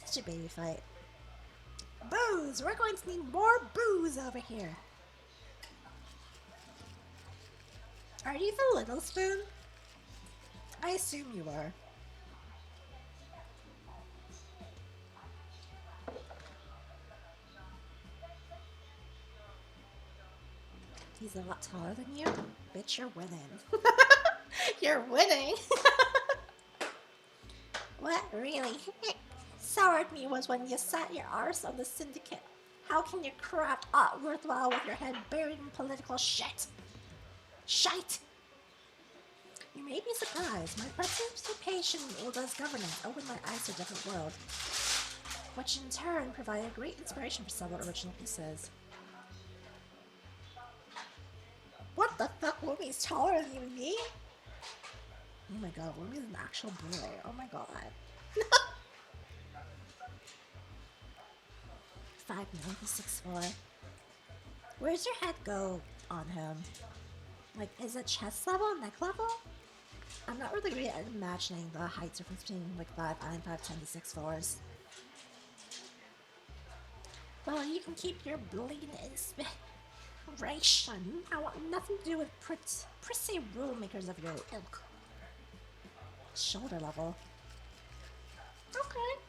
Speaker 1: Such a baby fight. Booze! We're going to need more booze over here. Are you the little spoon? I assume you are. He's a lot taller than you? Bitch, you're winning. You're winning! What, really? Soured me was when you sat your arse on the syndicate. How can you craft art worthwhile with your head buried in political shit? Shite! You may be surprised. My participation in Ulda's governance opened my eyes to a different world, which in turn provided great inspiration for several original pieces. What the fuck? Wumi's taller than even me? Oh my god, Wumi's an actual boy. Oh my god. 5'9", 6'4". Where's your head go on him? Like, is it chest level, neck level? I'm not really great at imagining the height difference between like 5'9", 5'10" to 6'4". Well, you can keep your bleeding inspiration. I want nothing to do with prissy rule makers of your ilk. Shoulder level. Okay.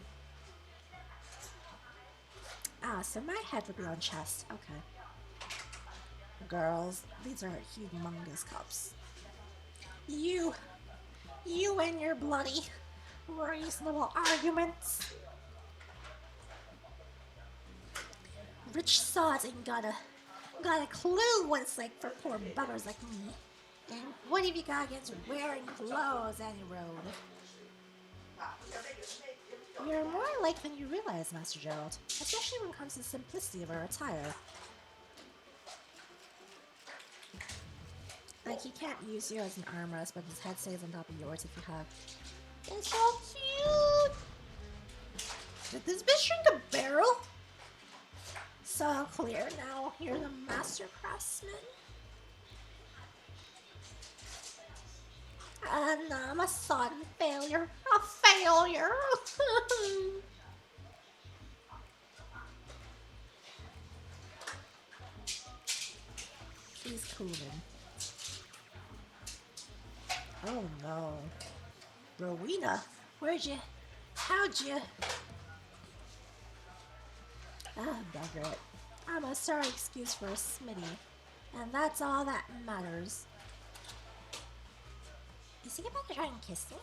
Speaker 1: Ah, so my head would be on chest. Okay. Girls, these are humongous cups. You and your bloody reasonable arguments. Rich sods ain't got a clue what it's like for poor buggers like me. And what have you got against wearing clothes any road? You're more alike than you realize, Master Gerald, especially when it comes to the simplicity of our attire. Like, he can't use you as an armrest, but his head stays on top of yours if you have. It's so cute! Did this bitch drink a barrel? So clear now, you're the master craftsman. And I'm a sodden failure. A failure! He's cooling. Oh no. Rowena, how'd you? Ah, bugger it. I'm a sorry excuse for a Smitty, and that's all that matters. Is he about to try and kiss me?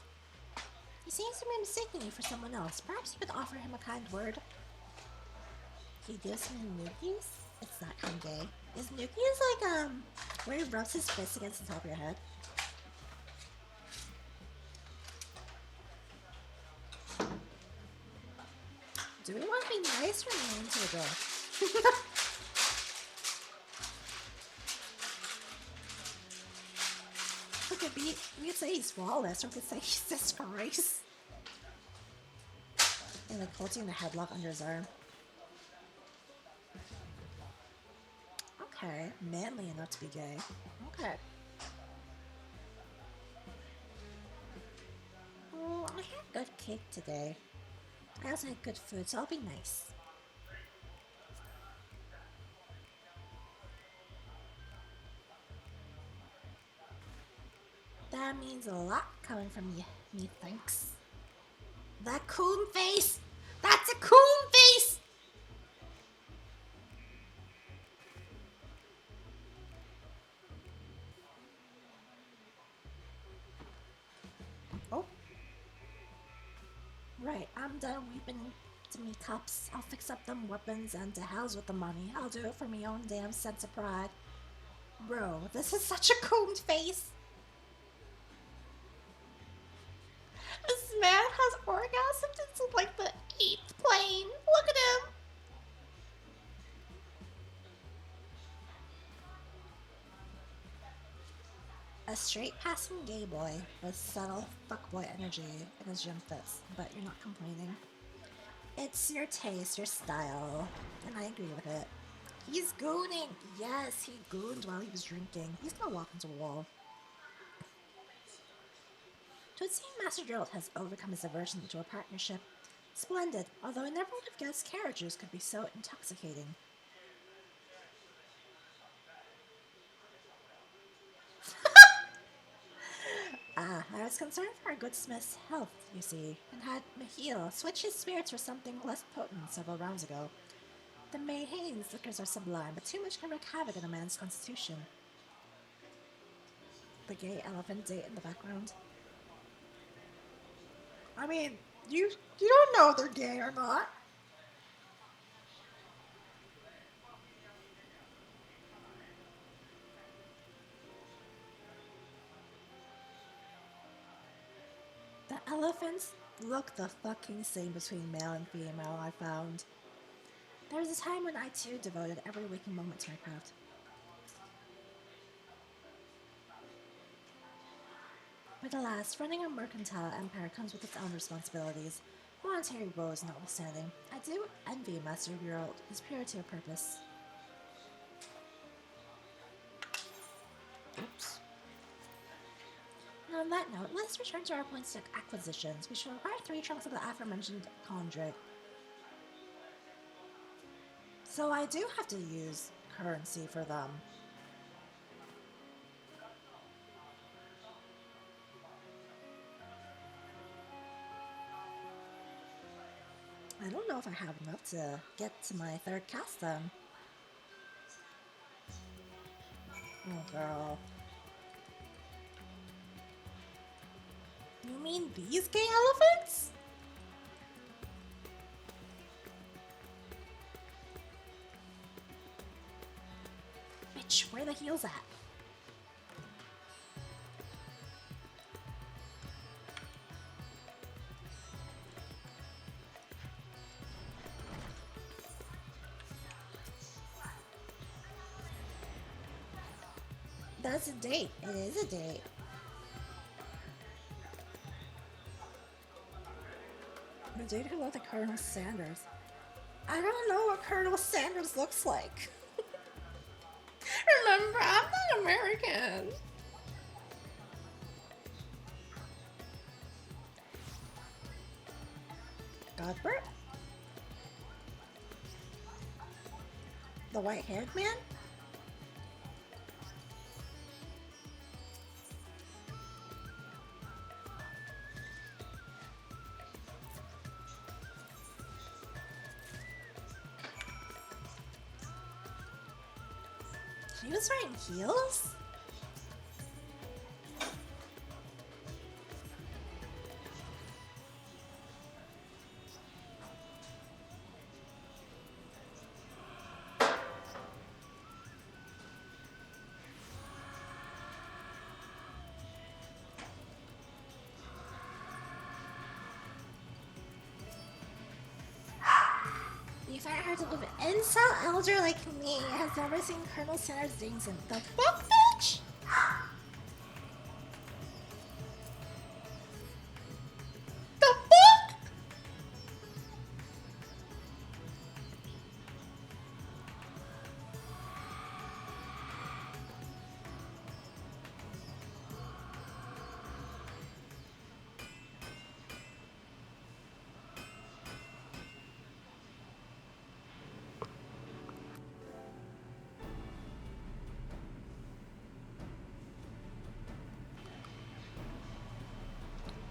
Speaker 1: He seems to be mistaking you for someone else. Perhaps you could offer him a kind word. He gives me nookies? It's not kind of gay. Is nookies like, where he rubs his fist against the top of your head? Do we want to be nice or mean to the girl? We could say he's flawless, or we could say he's disgrace. And like holding the headlock under his arm. Okay, manly enough to be gay. Okay. I had good cake today. I also had good food, so I'll be nice. That means a lot coming from you, methinks. That coon face! That's a coon face! Right, I'm done weeping to me cups. I'll fix up them weapons and to hell's with the money. I'll do it for me own damn sense of pride. Bro, this is such a cooned face. This man has orgasmed into like the 8th plane. Look at him. A straight passing gay boy with subtle fuckboy energy in his gym fits, but you're not complaining. It's your taste, your style, and I agree with it. He's gooning! Yes, he gooned while he was drinking. He's gonna walk into a wall. To it seem Master Gerald has overcome his aversion to a partnership. Splendid, although I never would have guessed carriages could be so intoxicating. I was concerned for our good smith's health, you see, and had Michiel switch his spirits for something less potent several rounds ago. The Mayhane's liquors are sublime, but too much can wreak havoc in a man's constitution. The gay elephant date in the background. I mean, you don't know if they're gay or not. The elephants look the fucking same between male and female, I found. There was a time when I too devoted every waking moment to my craft. But alas, running a mercantile empire comes with its own responsibilities, monetary woes notwithstanding. I do envy Master Gerald his purity of purpose. Oops. And on that note, let's return to our points of acquisitions. We shall acquire 3 trunks of the aforementioned conduit. So I do have to use currency for them. I don't know if I have enough to get to my 3rd cast then. Oh girl. You mean these gay elephants? Bitch, where are the heels at? That's a date. It is a date. The dude who looked like Colonel Sanders. I don't know what Colonel Sanders looks like. Remember, I'm not American. Godbert? The white-haired man? She was wearing heels? You find it hard to believe an incel elder like me has never seen Colonel Sanders Dingson. The fuck, bitch? The fuck?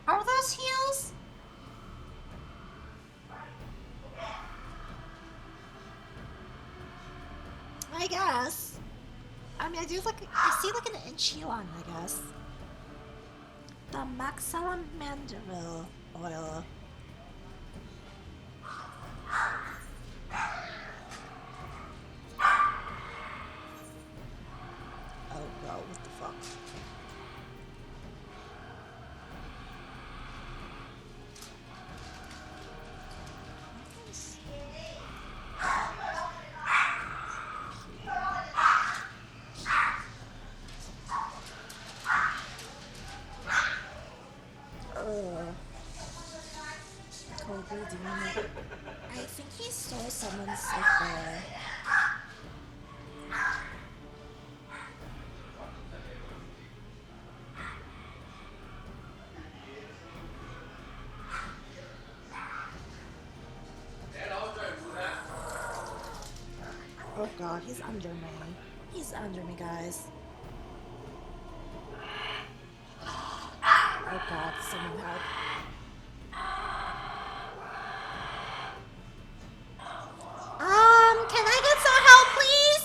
Speaker 1: Are those heels? I guess. I mean, I see like an inch heel on, I guess. The Maxilla Mandeville oil. Oh no, what the fuck? Ugh. Cold Blue Demon. I think he stole someone's like there. Oh god, he's under me. He's under me, guys. Oh god, someone help. Can I get some help, please?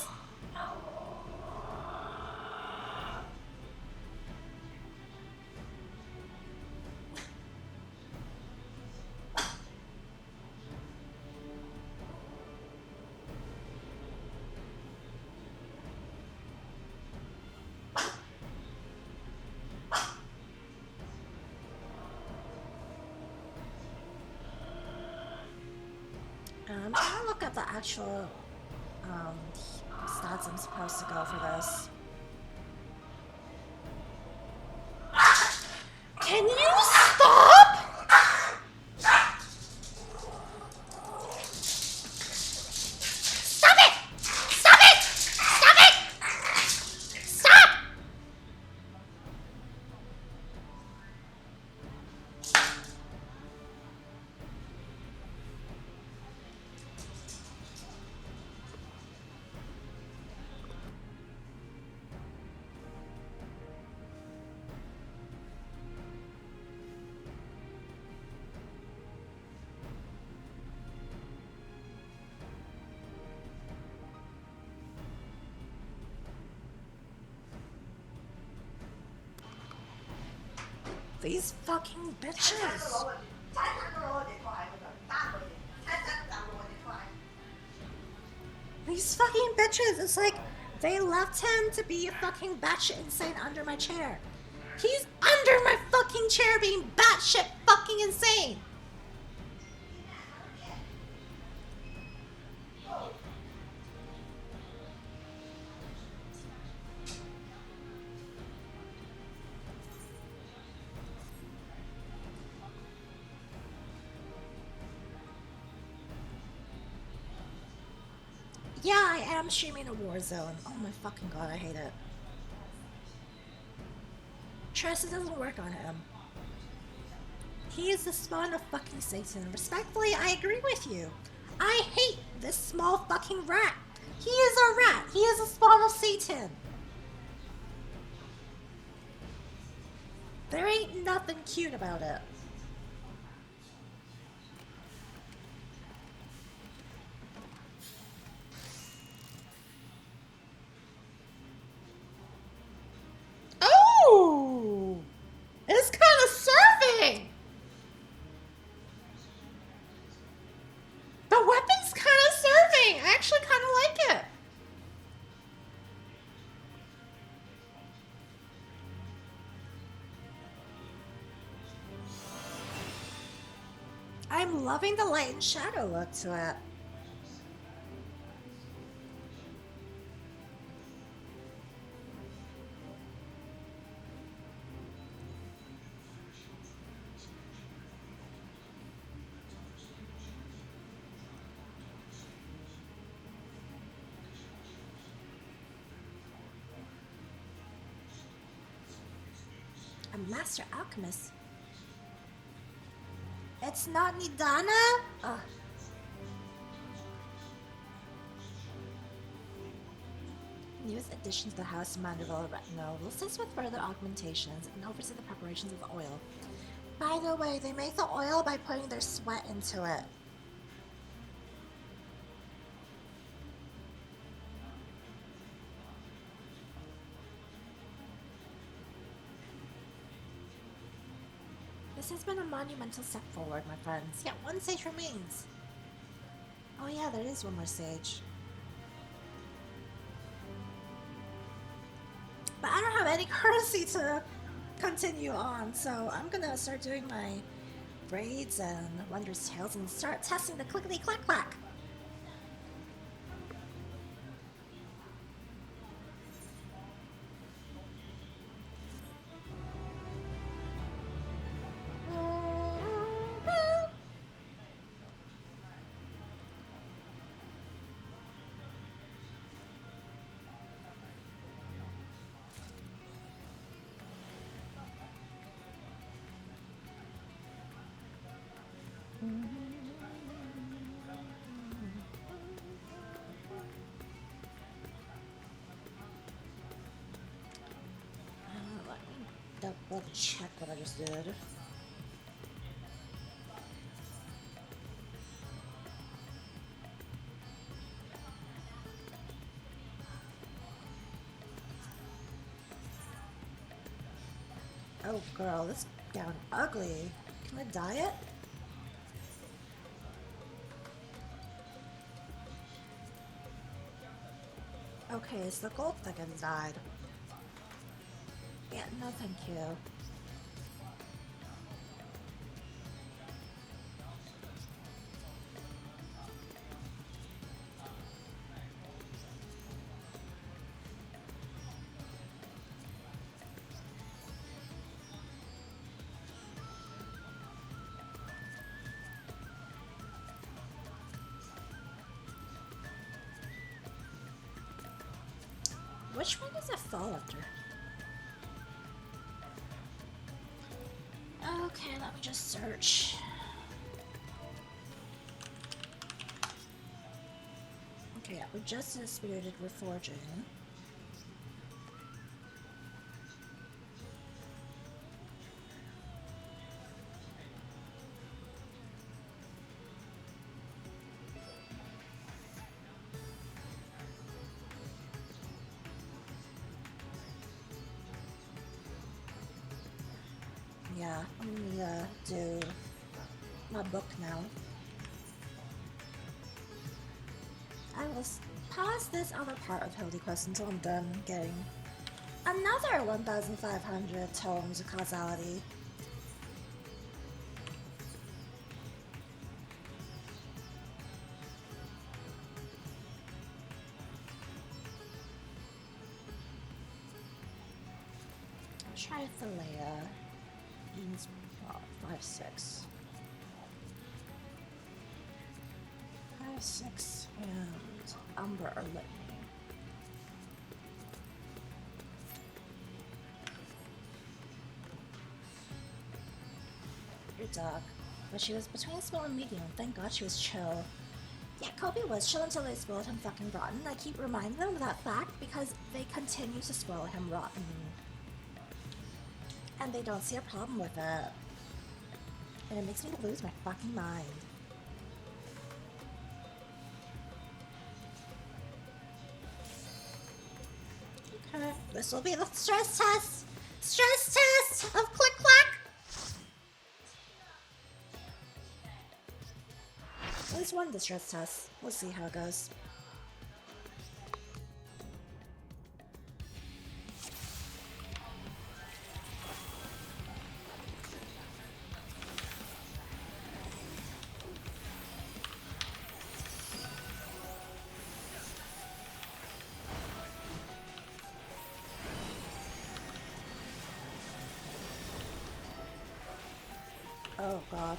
Speaker 1: I'm trying to look up the actual stats I'm supposed to go for this. Can you stop? Stop it! Stop it! Stop it! Stop! These fucking bitches. These fucking bitches. It's like they left him to be fucking batshit insane under my chair. He's under my fucking chair being batshit fucking insane. Yeah, I am streaming a Warzone. Oh my fucking god, I hate it. Trust doesn't work on him. He is the spawn of fucking Satan. Respectfully, I agree with you. I hate this small fucking rat. He is a rat. He is a spawn of Satan. There ain't nothing cute about it. Oh! It's kind of serving! The weapon's kind of serving! I actually kind of like it. I'm loving the light and shadow look to it. A master alchemist. It's not Nidana? Ugh. Newest addition to the House of Mandeville Retinol will assist with further augmentations and oversee the preparations of the oil. By the way, they make the oil by putting their sweat into it. This has been a monumental step forward, my friends, yet one stage remains. Oh yeah, there is one more stage. But I don't have any currency to continue on, so I'm gonna start doing my braids and wondrous tales and start testing the clickety clack clack. Let me double check what I just did. Oh girl, this gown ugly. Can I dye it? Okay, it's the gold that gets dyed. Yeah, no thank you. Which one does it fall under? Okay, let me just search. Okay, yeah, we're just in Spirited Reforging. Yeah, I'm gonna do my book now. I will pause this other part of Hildy Quest until I'm done getting another 1,500 tomes of causality. Trithalea means 5, 6. 5, 6, and Umber or Litany. Your dog. But she was between small and medium. Thank God she was chill. Yeah, Kobe was chill until they spoiled him fucking rotten. I keep reminding them of that fact because they continue to spoil him rotten. And they don't see a problem with it. And it makes me lose my fucking mind. Okay, this will be the stress test! Stress test of Click Clack! At least one of the stress tests. We'll see how it goes. Oh god.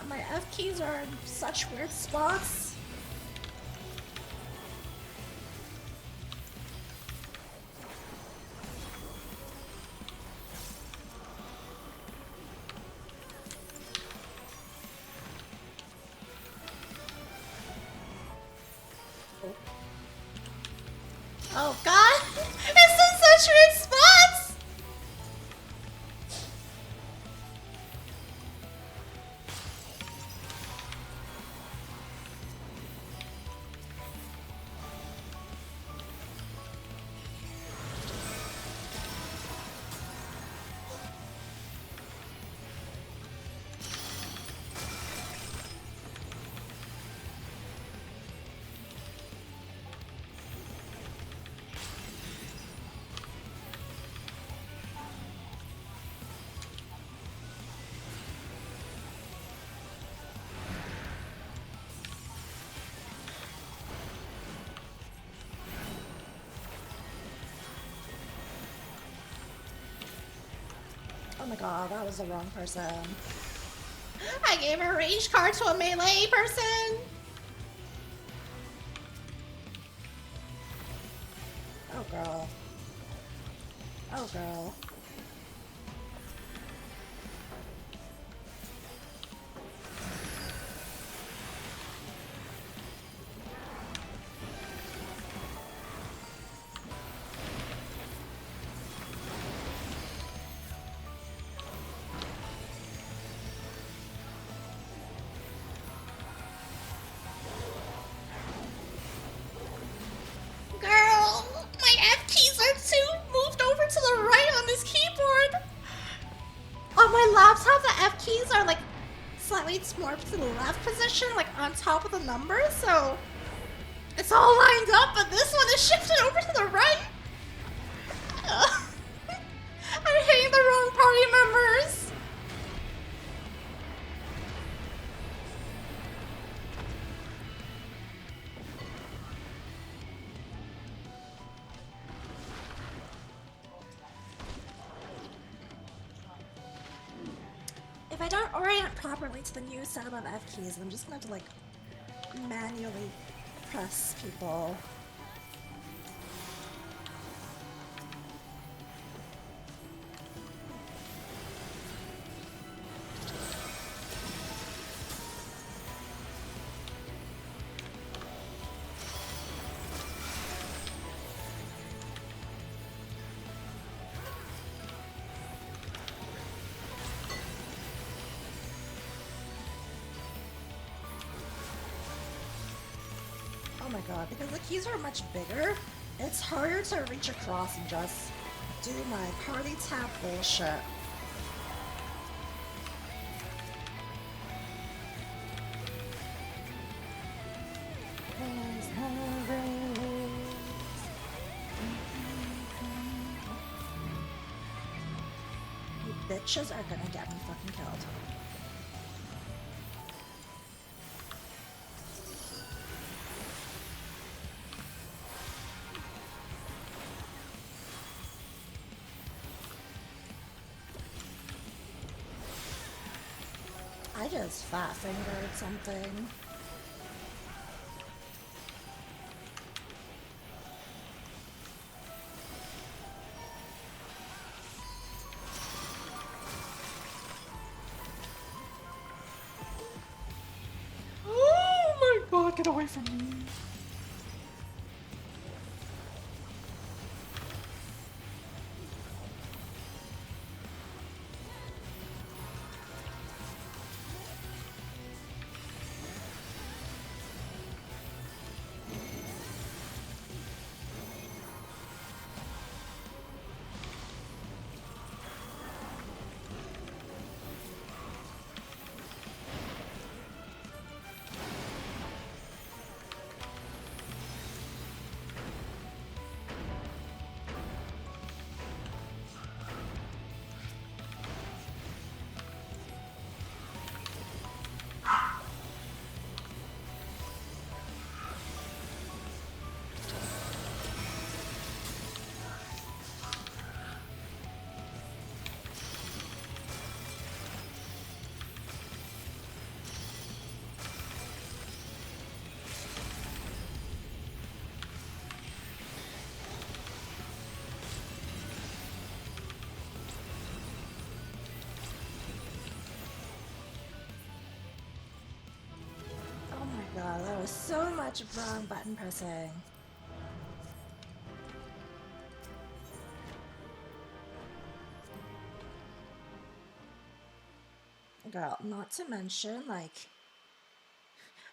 Speaker 1: My F keys are in such weird spots. Oh god! It's in such weird spots! Oh my god, that was the wrong person.
Speaker 2: I gave a range card to a melee person!
Speaker 1: Oh girl. Oh girl.
Speaker 2: Girl, my F keys are too moved over to the right on this keyboard. On my laptop, the F keys are like slightly more to the left position, like on top of the numbers, so it's all lined up, but this one is shifted over to the right. I'm hitting the wrong party members.
Speaker 1: If I don't orient properly to the new setup of F keys, I'm just gonna have to like manually press people. Oh my god, because the keys are much bigger, it's harder to reach across and just do my party tap bullshit. You bitches are gonna get me fucking killed. I just fat fingered something.
Speaker 2: Oh my god, get away from me.
Speaker 1: Oh my god, that was so much wrong button pressing. Girl, not to mention, like,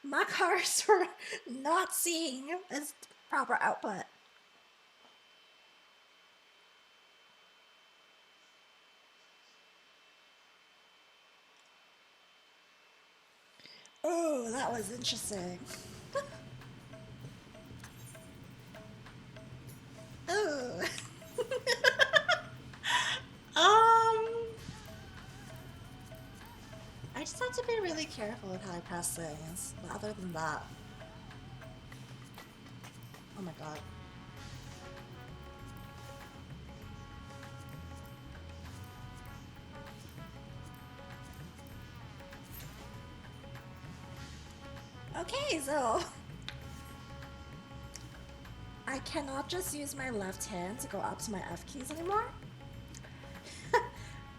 Speaker 1: my cards were not seeing its proper output. Oh, that was interesting. Oh. I just have to be really careful with how I press things. But other than that. Oh my god. Okay, so I cannot just use my left hand to go up to my F keys anymore.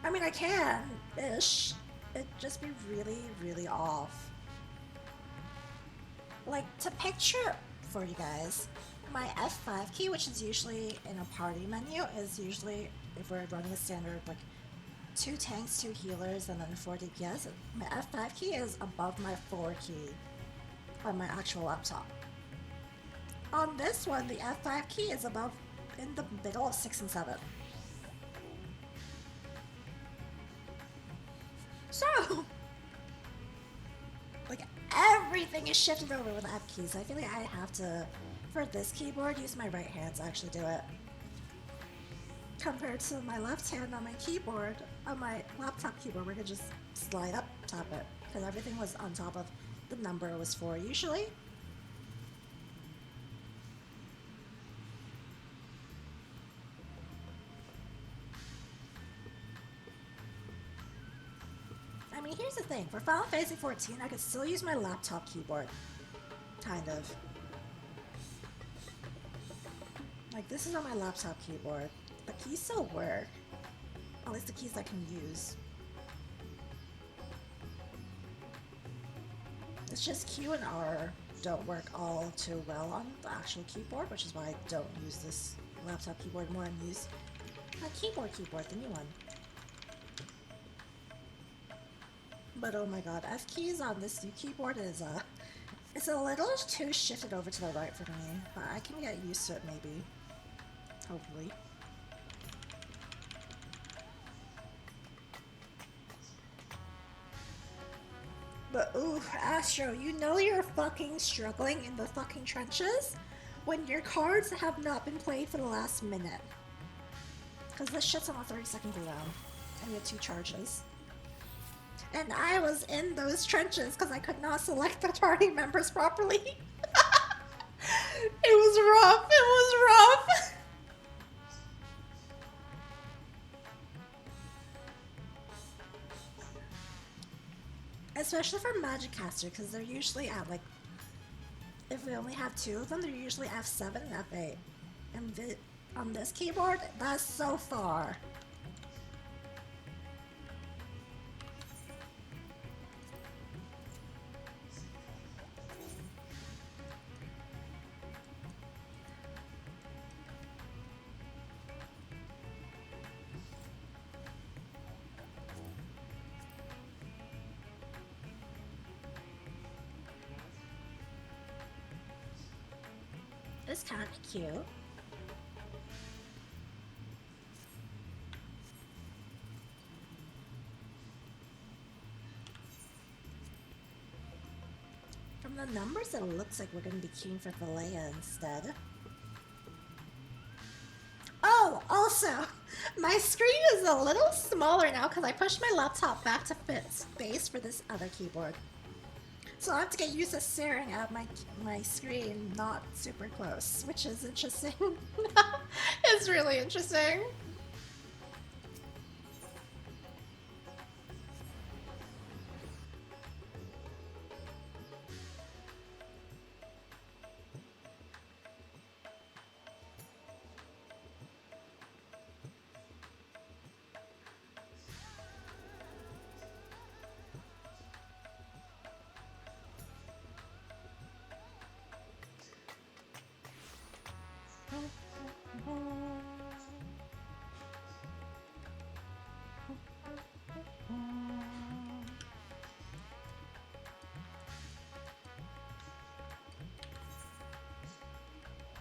Speaker 1: I mean, I can-ish. It'd just be really, really off. Like, to picture for you guys, my F5 key, which is usually in a party menu, is usually, if we're running a standard, like, 2 tanks, 2 healers, and then 4 DPS. My F5 key is above my 4 key on my actual laptop. On this one, the F5 key is above, in the middle of 6 and 7. So, like, everything is shifted over with F keys. I feel like I have to, for this keyboard, use my right hand to actually do it. Compared to my left hand on my keyboard, on my laptop keyboard, where I could just slide up, tap it. Because everything was on top of the number it was for usually. I mean, here's the thing. For Final Fantasy 14, I could still use my laptop keyboard. Kind of. Like, this is on my laptop keyboard. The keys still work. At least the keys I can use. It's just Q and R don't work all too well on the actual keyboard, which is why I don't use this laptop keyboard more and use my keyboard, the new one. But oh my god, F keys on this new keyboard is it's a little too shifted over to the right for me, but I can get used to it maybe. Hopefully. But ooh, Astro, you know you're fucking struggling in the fucking trenches when your cards have not been played for the last minute. Cause this shit's on a 30-second cooldown, and we have 2 charges. And I was in those trenches because I could not select the party members properly. It was rough, it was rough! Especially for Magic Caster, because they're usually at like, if we only have 2 of them, they're usually F7 and F8. And on this keyboard, that's so far. It's kind of cute. From the numbers, it looks like we're going to be queuing for Philea instead. Oh, also, my screen is a little smaller now because I pushed my laptop back to fit space for this other keyboard. So I have to get used to staring at my screen not super close, which is interesting. It's really interesting.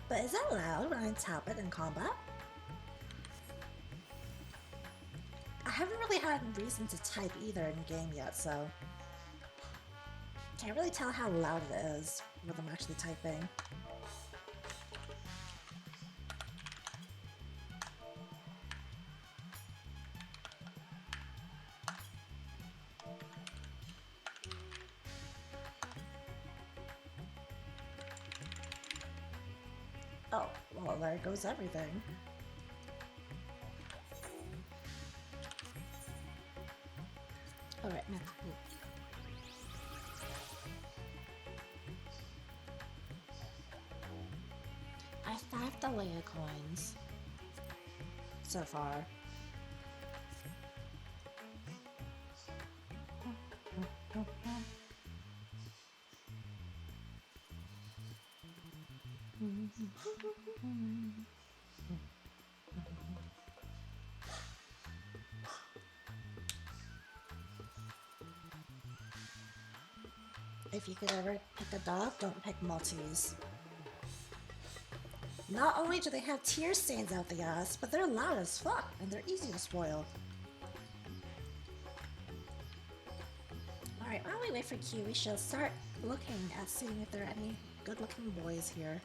Speaker 1: But is that loud when I tap it in combat? I haven't really had reason to type either in game yet, so can't really tell how loud it is when I'm actually typing. Oh, well, there goes everything. Alright, now. the Leia coins so far. If you could ever pick a dog, don't pick Maltese. Not only do they have tear stains out the ass, but they're loud as fuck and they're easy to spoil. Alright, while we wait for Q, we shall start looking at seeing if there are any good-looking boys here.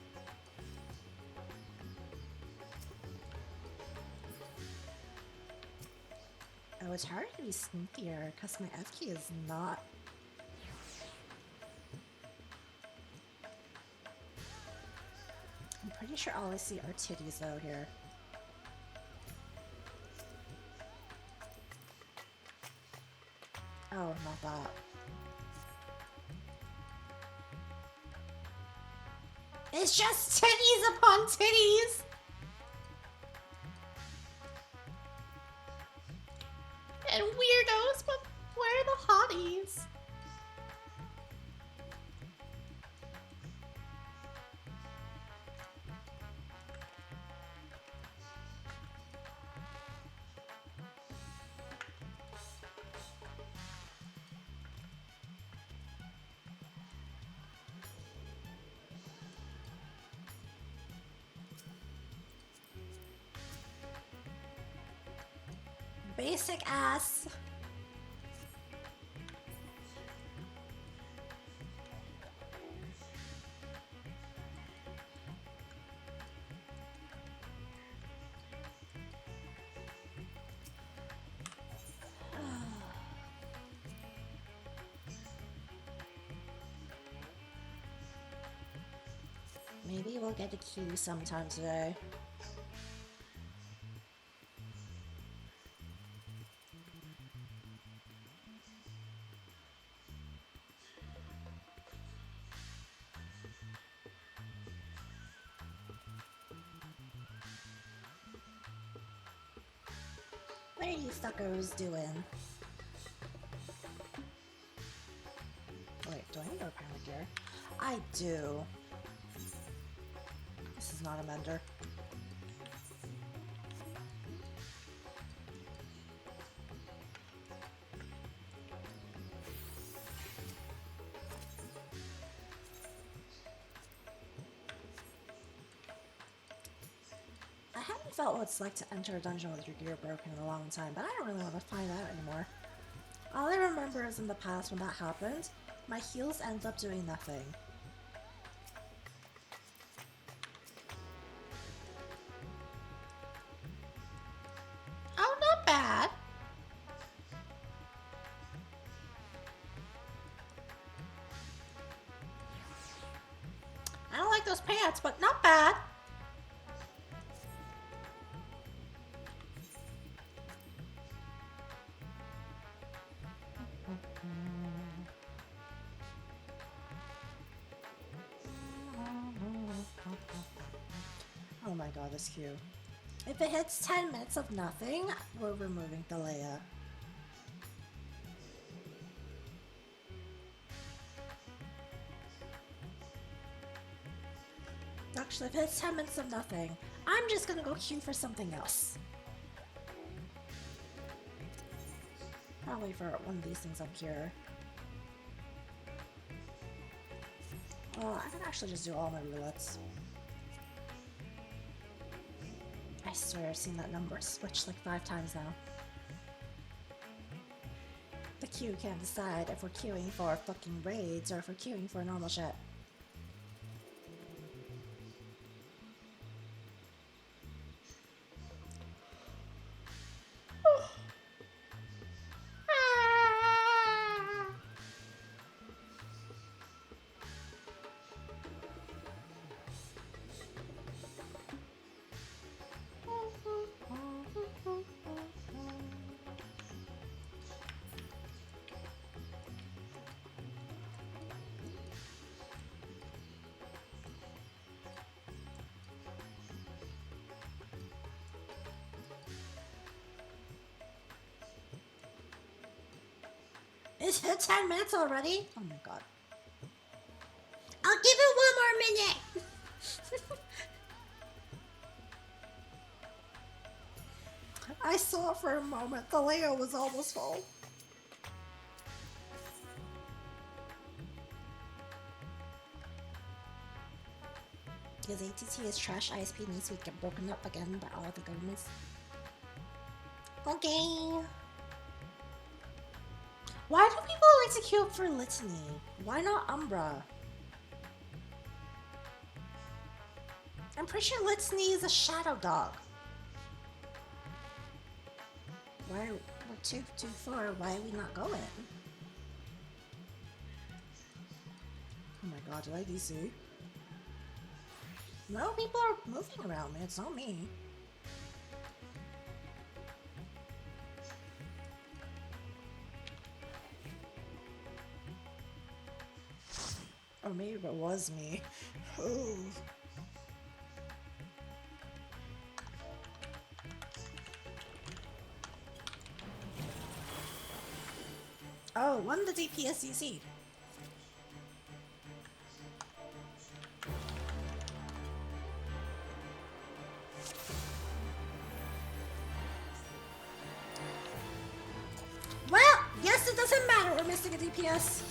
Speaker 1: Oh, it's hard to be sneakier because my F key is not. I'm pretty sure all I see are titties though here. Oh, not that. It's just titties upon titties!
Speaker 2: And weirdos, but where are the hotties?
Speaker 1: Basic ass. Maybe we'll get a Q sometime today. What are you fuckers doing? Wait, do I need to panic here? I do. This is not a mender. I haven't felt what it's like to enter a dungeon with your gear broken in a long time, but I don't really want to find out anymore. All I remember is in the past when that happened, my heals ended up doing nothing.
Speaker 2: Oh, not bad. I don't like those pants, but not bad.
Speaker 1: Oh my god, this queue. If it hits 10 minutes of nothing, we're removing the Leia. Actually, if it hits 10 minutes of nothing, I'm just gonna go queue for something else. Probably for one of these things up here. Well, I can actually just do all my roulettes. I swear I've seen that number switch like 5 times now. The queue can't decide if we're queuing for fucking raids or if we're queuing for normal shit. It's 10 minutes already? Oh my god.
Speaker 2: I'll give it 1 more minute.
Speaker 1: I saw it for a moment. The layout was almost full. Because ATT is trash, ISP needs to get broken up again by all the governments.
Speaker 2: Okay.
Speaker 1: Why do people like to queue up for Litany? Why not Umbra? I'm pretty sure Litany is a shadow dog. Why we're too far? Why are we not going? Oh my god, did I DC? No, people are moving around me. It's not me. Or maybe it was me. Oh. Oh, won the DPSCC. Well, yes, it doesn't matter. We're missing a DPS.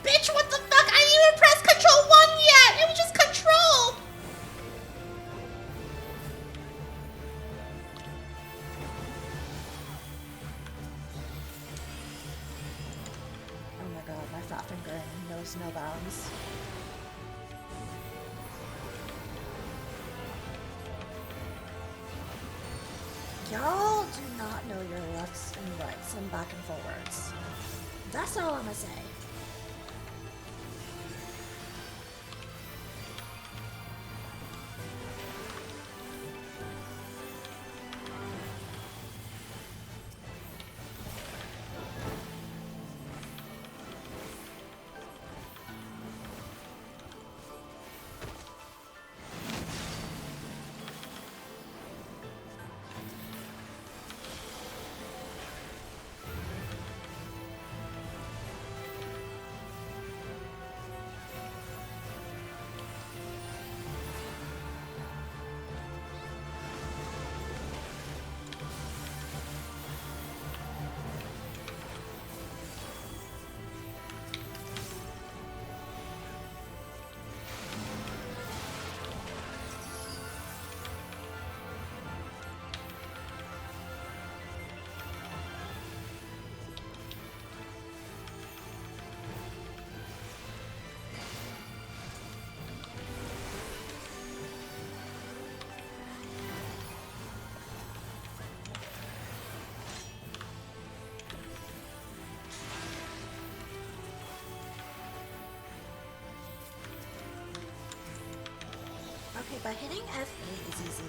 Speaker 2: Bitch, what the fuck? I didn't even press Control 1 yet. It was just Control.
Speaker 1: Oh my god, my fat finger knows no bounds. Y'all do not know your lefts and rights and back and forwards. That's all I'm gonna say. Okay, but hitting F8 is easy.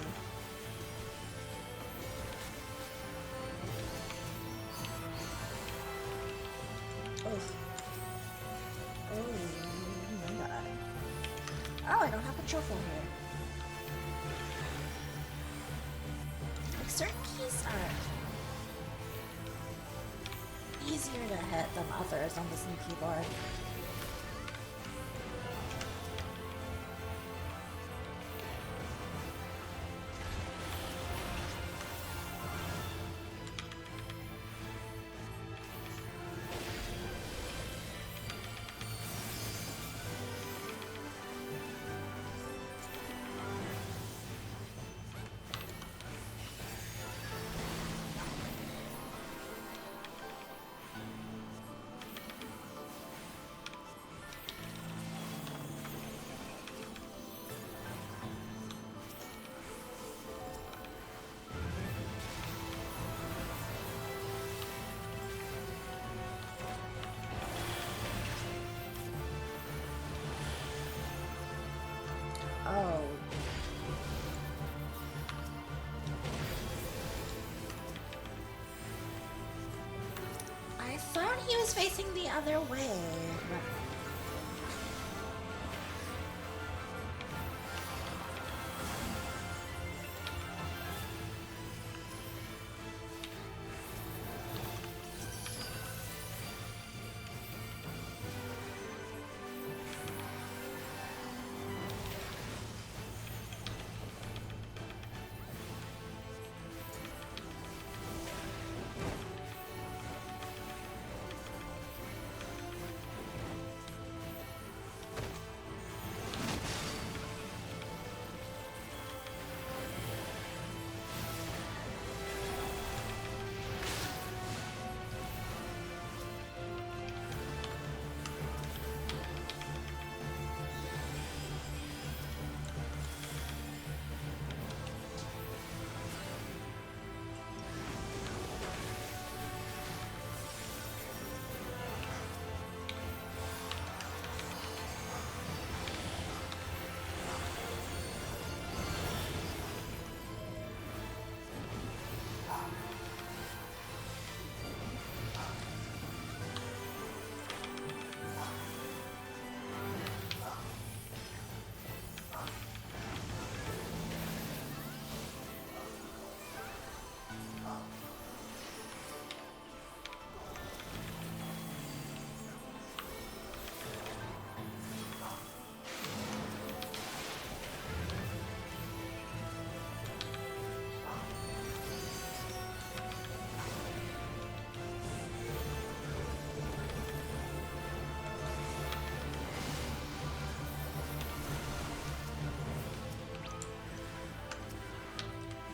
Speaker 1: Oof. Oh my god. Oh, I don't have control for here. Like, certain keys are easier to hit than others on this new keyboard. was facing the other way. But...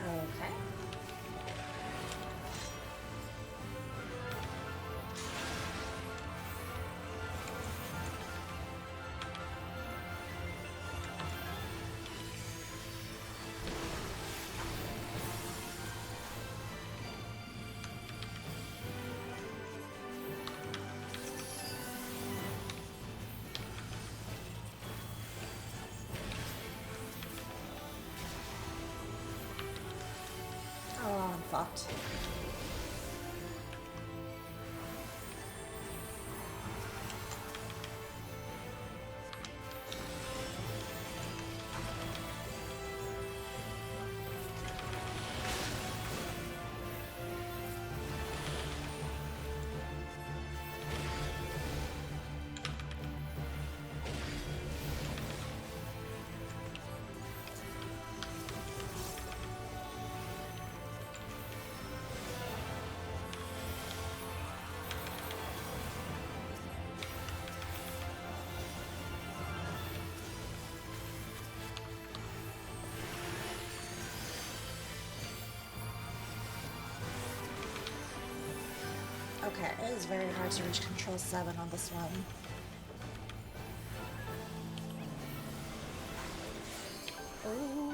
Speaker 1: Okay. Oh, I'm fucked. Okay, it is very hard to reach control 7 on this one. Ooh.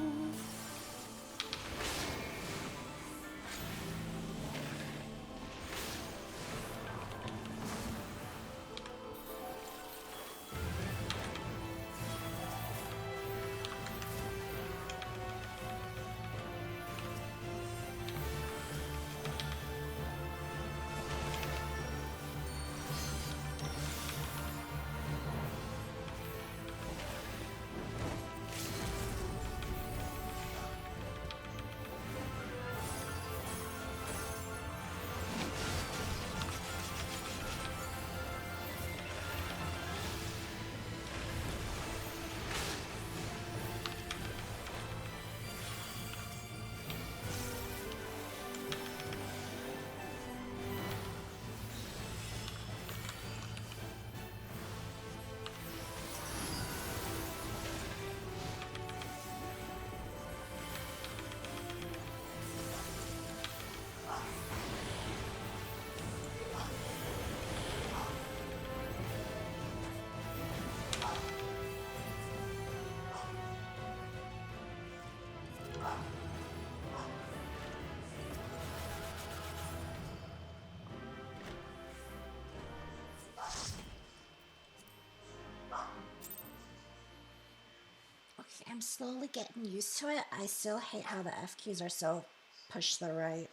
Speaker 1: Okay, I'm slowly getting used to it. I still hate how the F keys are so push to the right.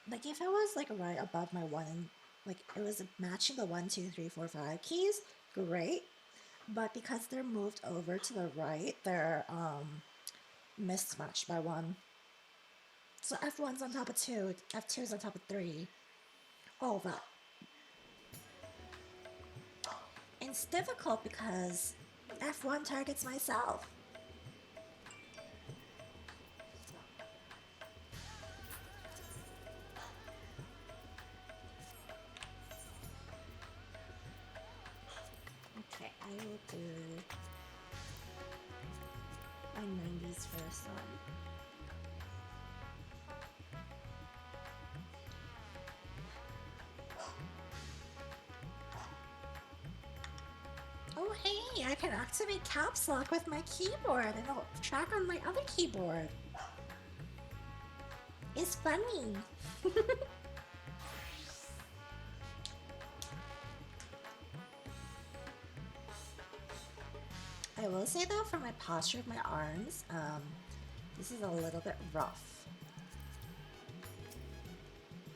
Speaker 1: like if it was like right above my one, and like it was matching the 1, 2, 3, 4, 5 keys, great. But because they're moved over to the right, they're mismatched by one. So F1's on top of 2, F2's on top of 3, all that. And it's difficult because F1 targets myself. Okay, I will do my 90s first one. Oh hey, I can activate caps lock with my keyboard and it'll track on my other keyboard. It's funny. I will say though, for my posture of my arms, this is a little bit rough.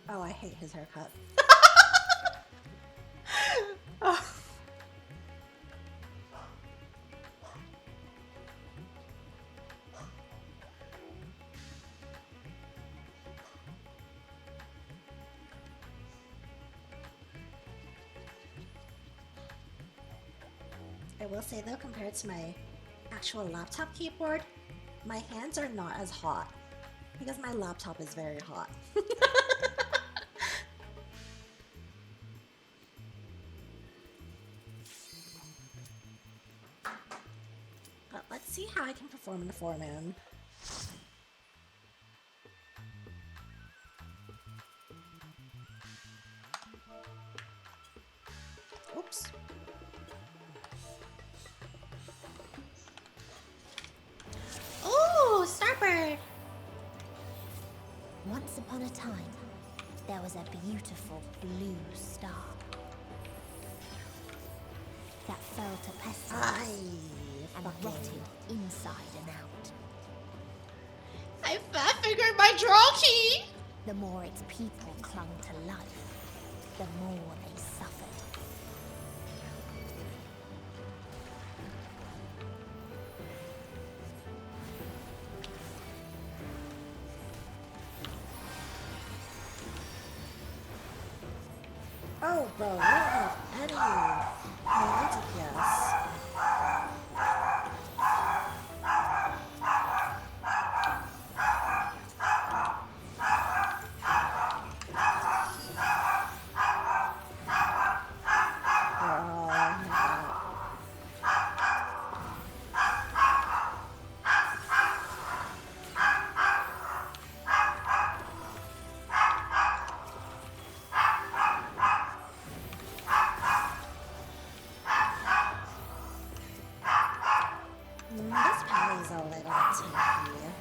Speaker 1: Oh, I hate his haircut.
Speaker 2: Oh.
Speaker 1: I will say though, compared to my actual laptop keyboard, my hands are not as hot because my laptop is very hot. But let's see how I can perform in the 4-man. Oops.
Speaker 2: Ooh, Starbird.
Speaker 3: Once upon a time, there was a beautiful blue star that fell to pestilence and rotted inside and out.
Speaker 2: I fat-fingered my draw key.
Speaker 3: The more its people clung to life, the more they suffered.
Speaker 1: Oh, bro, you don't have any DPS. This Pally's a little tanky.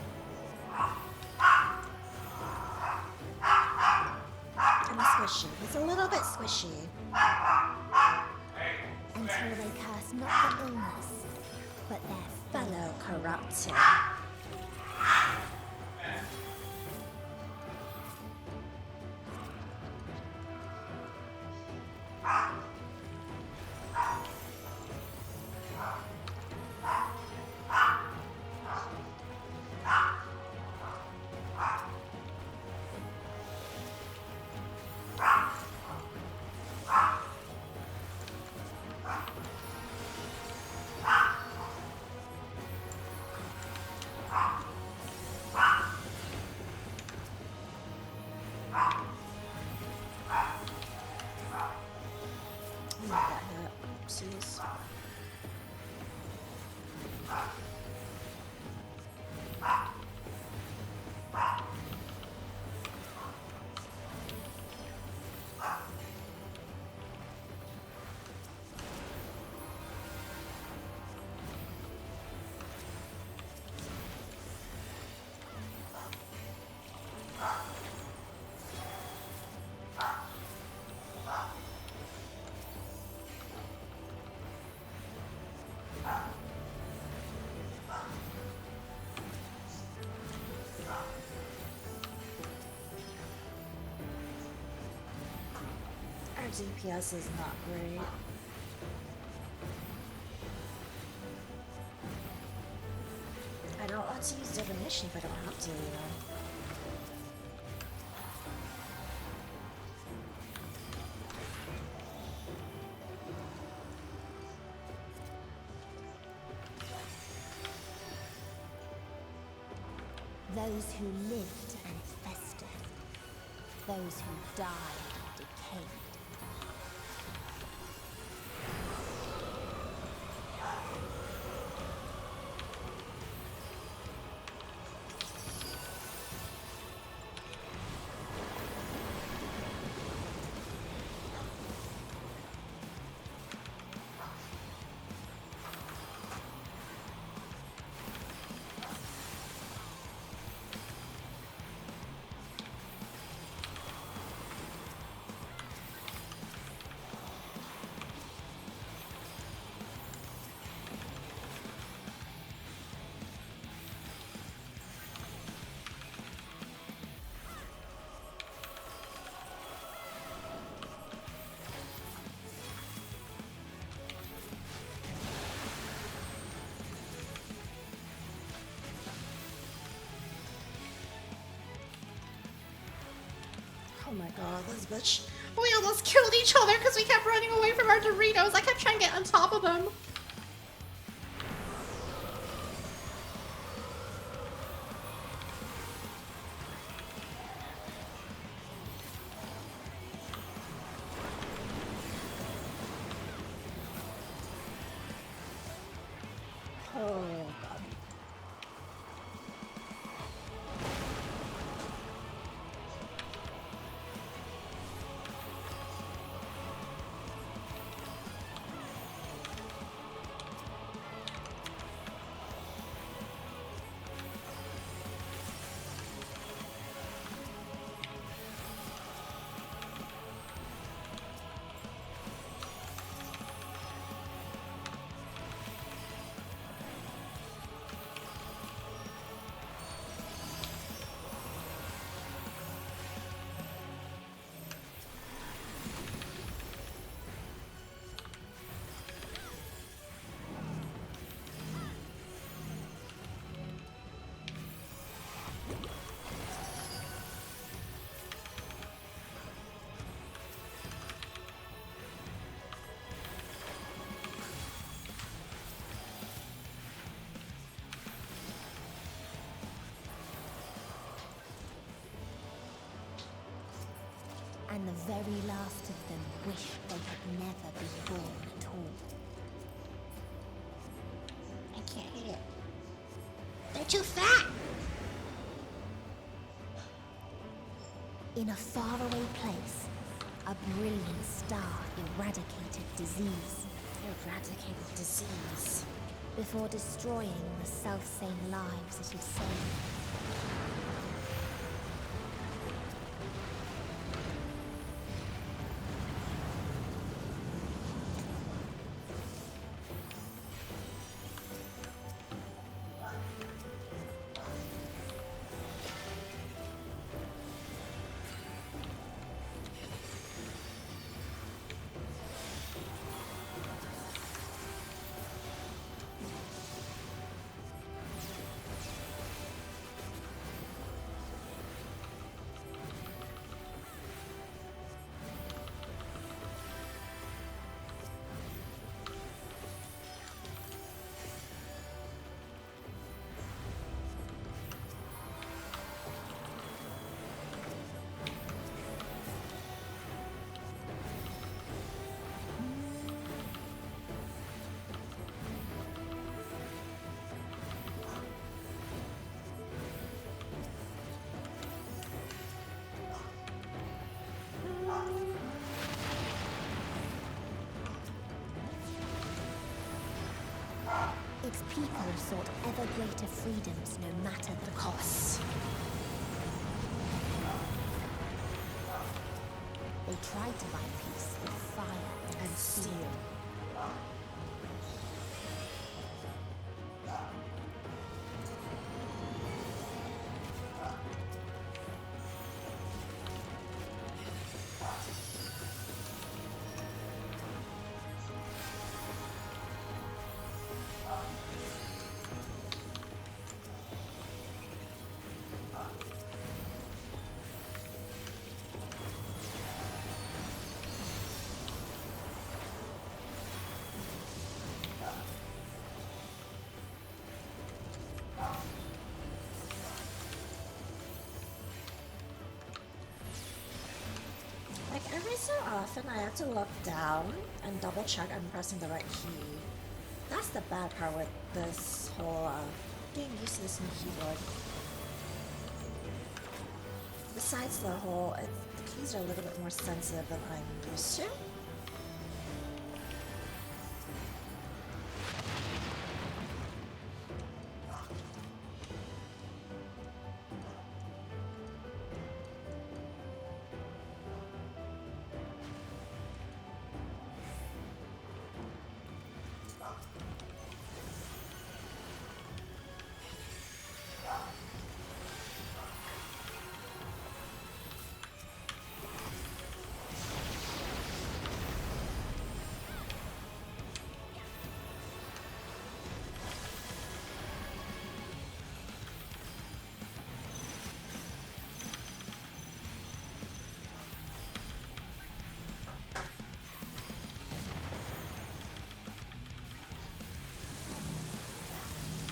Speaker 1: And squishy. It's a little bit squishy.
Speaker 3: Until they curse not the illness, but their
Speaker 1: Fellow corrupted. Our DPS is not great. I don't want to use divination if I don't have to, though.
Speaker 3: Those who lived and festered. Those who died and decayed.
Speaker 1: Oh my god, this bitch.
Speaker 2: We almost killed each other because we kept running away from our Doritos. I kept trying to get on top of them.
Speaker 1: Oh god.
Speaker 3: And the very last of them wished they had never been born at all.
Speaker 2: I can't eat it. They're too fat.
Speaker 3: In a faraway place, a brilliant star eradicated disease
Speaker 1: Eradicated disease.
Speaker 3: before destroying the self-same lives it had saved. Its people sought ever greater freedoms no matter the cost. They tried to buy peace with fire and steel.
Speaker 1: often I have to look down and double check I'm pressing the right key. That's the bad part with this whole getting used to this new keyboard. Besides the whole, the keys are a little bit more sensitive than I'm used to.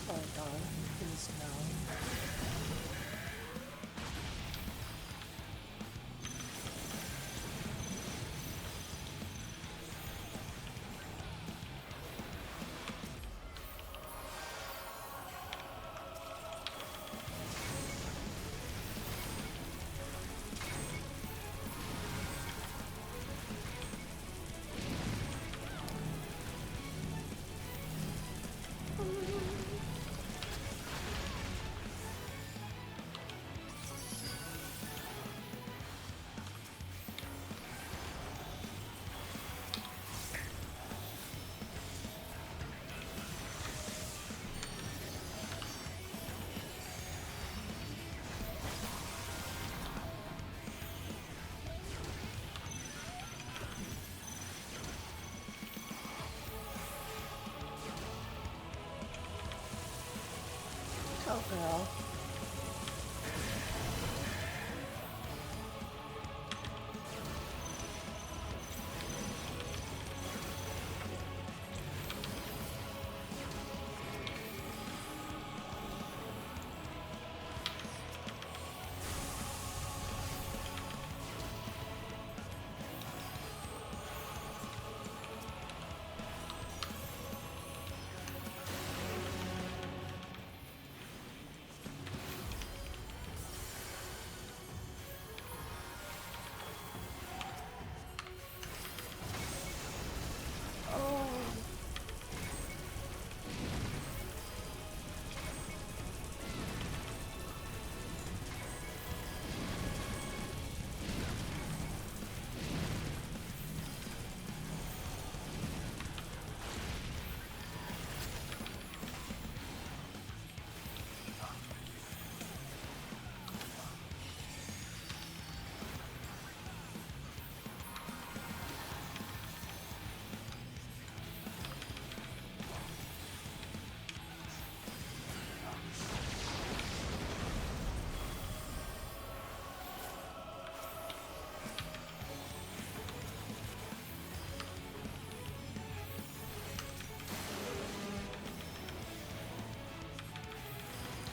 Speaker 1: Oh god, please no. Oh girl.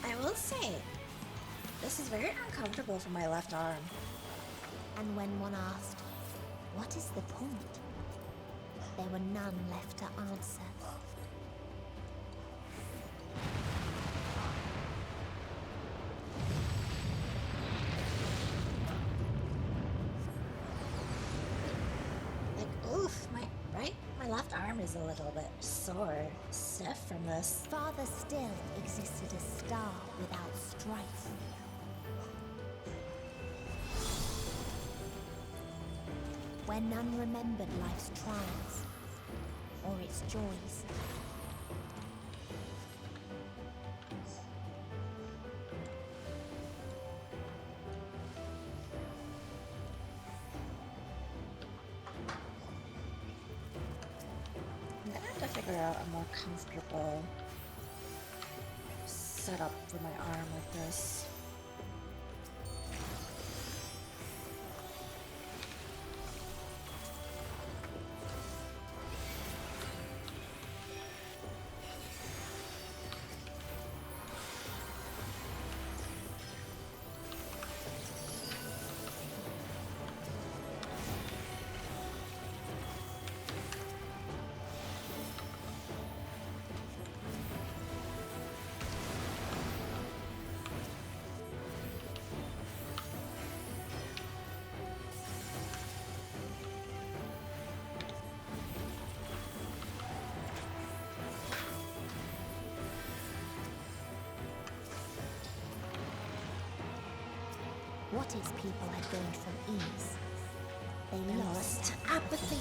Speaker 1: I will say, this is very uncomfortable for my left arm.
Speaker 3: And when one asked, what is the point? There were none left to answer.
Speaker 1: Like, oof, my left arm is a little bit sore, stiff from this.
Speaker 3: Farther still existed a star without strife. Where none remembered life's trials or its joys.
Speaker 1: I'm gonna have to figure out a more comfortable setup for my arm like this.
Speaker 3: what its people had gained from ease. They
Speaker 1: They
Speaker 3: lost
Speaker 1: lost apathy.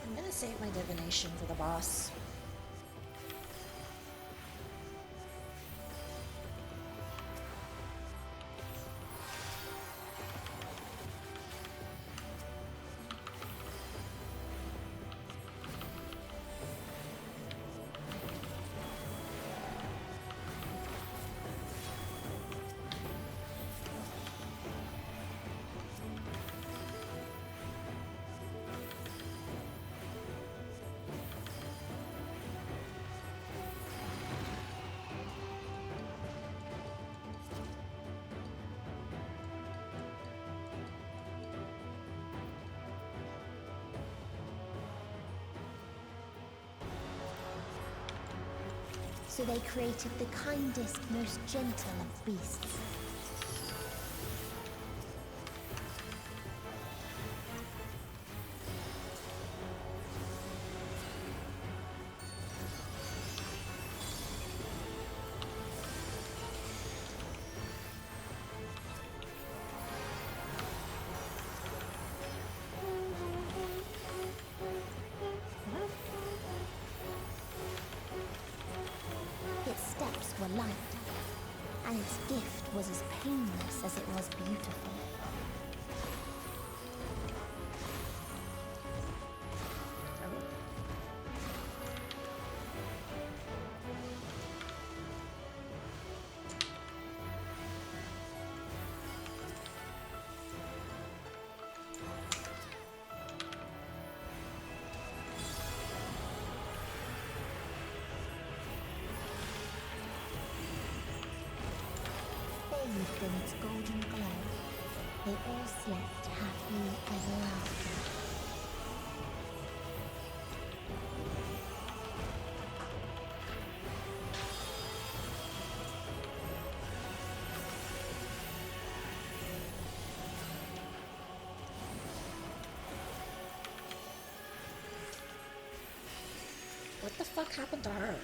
Speaker 1: I'm gonna save my divination for the boss.
Speaker 3: So they created the kindest, most gentle of beasts. Its steps were light, and its gift was as painless as it was beautiful. Bathed in its golden glow, they all slept happily ever after.
Speaker 1: What the fuck happened to her?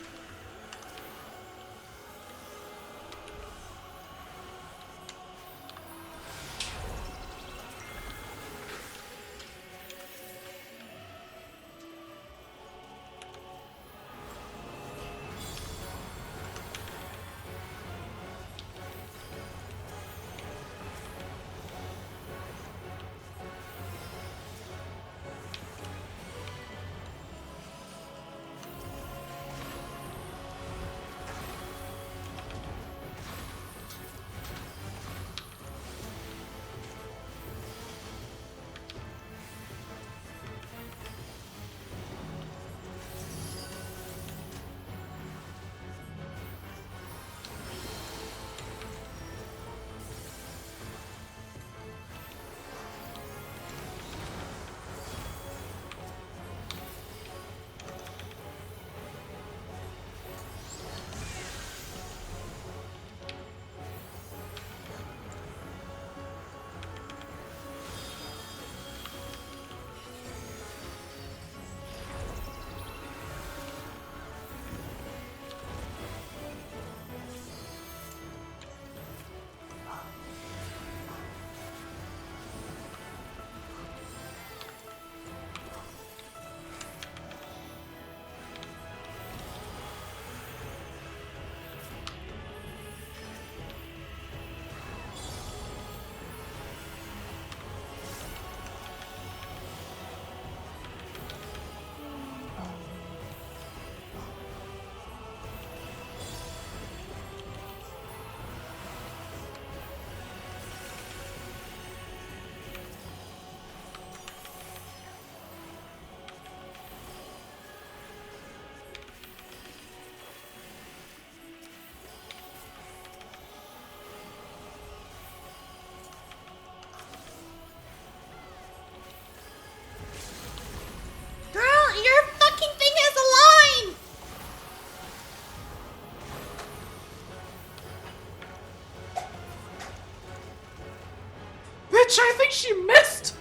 Speaker 2: Bitch, I think she missed!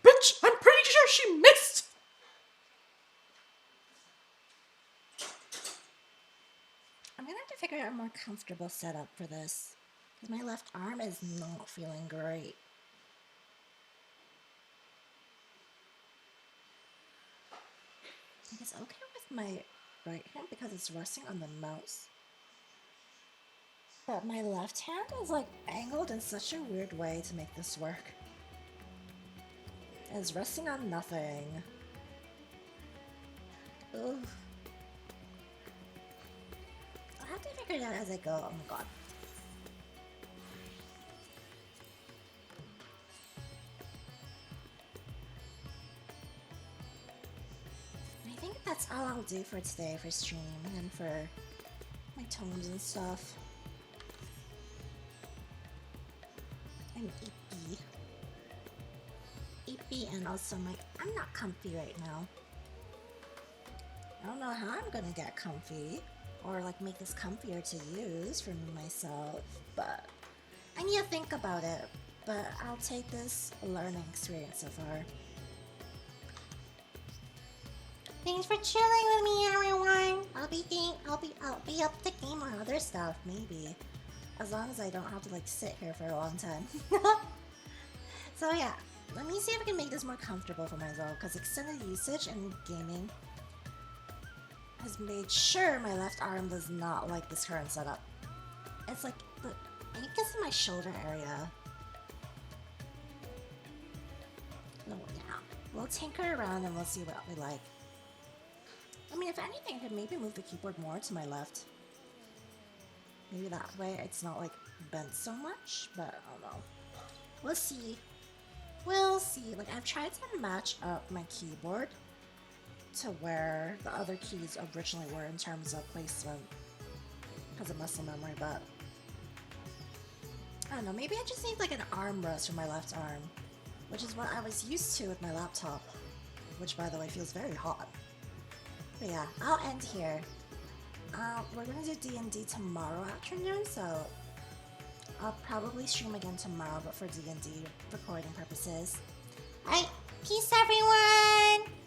Speaker 2: Bitch, I'm pretty sure she missed!
Speaker 1: I'm gonna have to figure out a more comfortable setup for this. Because my left arm is not feeling great. It's okay with my right hand because it's resting on the mouse. But my left hand is like angled in such a weird way to make this work. It's resting on nothing. Ugh. I'll have to figure it out as I go. Oh my god. I think that's all I'll do for today for stream and for my tones and stuff. I'm eepy and also I'm not comfy right now. I don't know how I'm gonna get comfy or like make this comfier to use for me myself, but I need to think about it. But I'll take this learning experience so far.
Speaker 2: Thanks for chilling with me, everyone.
Speaker 1: I'll be up to game on other stuff, maybe. As long as I don't have to like sit here for a long time. So yeah, let me see if I can make this more comfortable for myself, because extended usage and gaming has made sure my left arm does not like this current setup. It's like, I think it's in my shoulder area. No, yeah. We'll tinker around and we'll see what we like. I mean, if anything, I could maybe move the keyboard more to my left. Maybe that way it's not like bent so much, but I don't know. We'll see. We'll see. Like, I've tried to match up my keyboard to where the other keys originally were in terms of placement because of muscle memory, but I don't know. Maybe I just need like an armrest for my left arm, which is what I was used to with my laptop, which by the way feels very hot. But yeah, I'll end here. We're gonna do D&D tomorrow afternoon, so I'll probably stream again tomorrow, but for D&D recording purposes.
Speaker 2: Alright, peace everyone!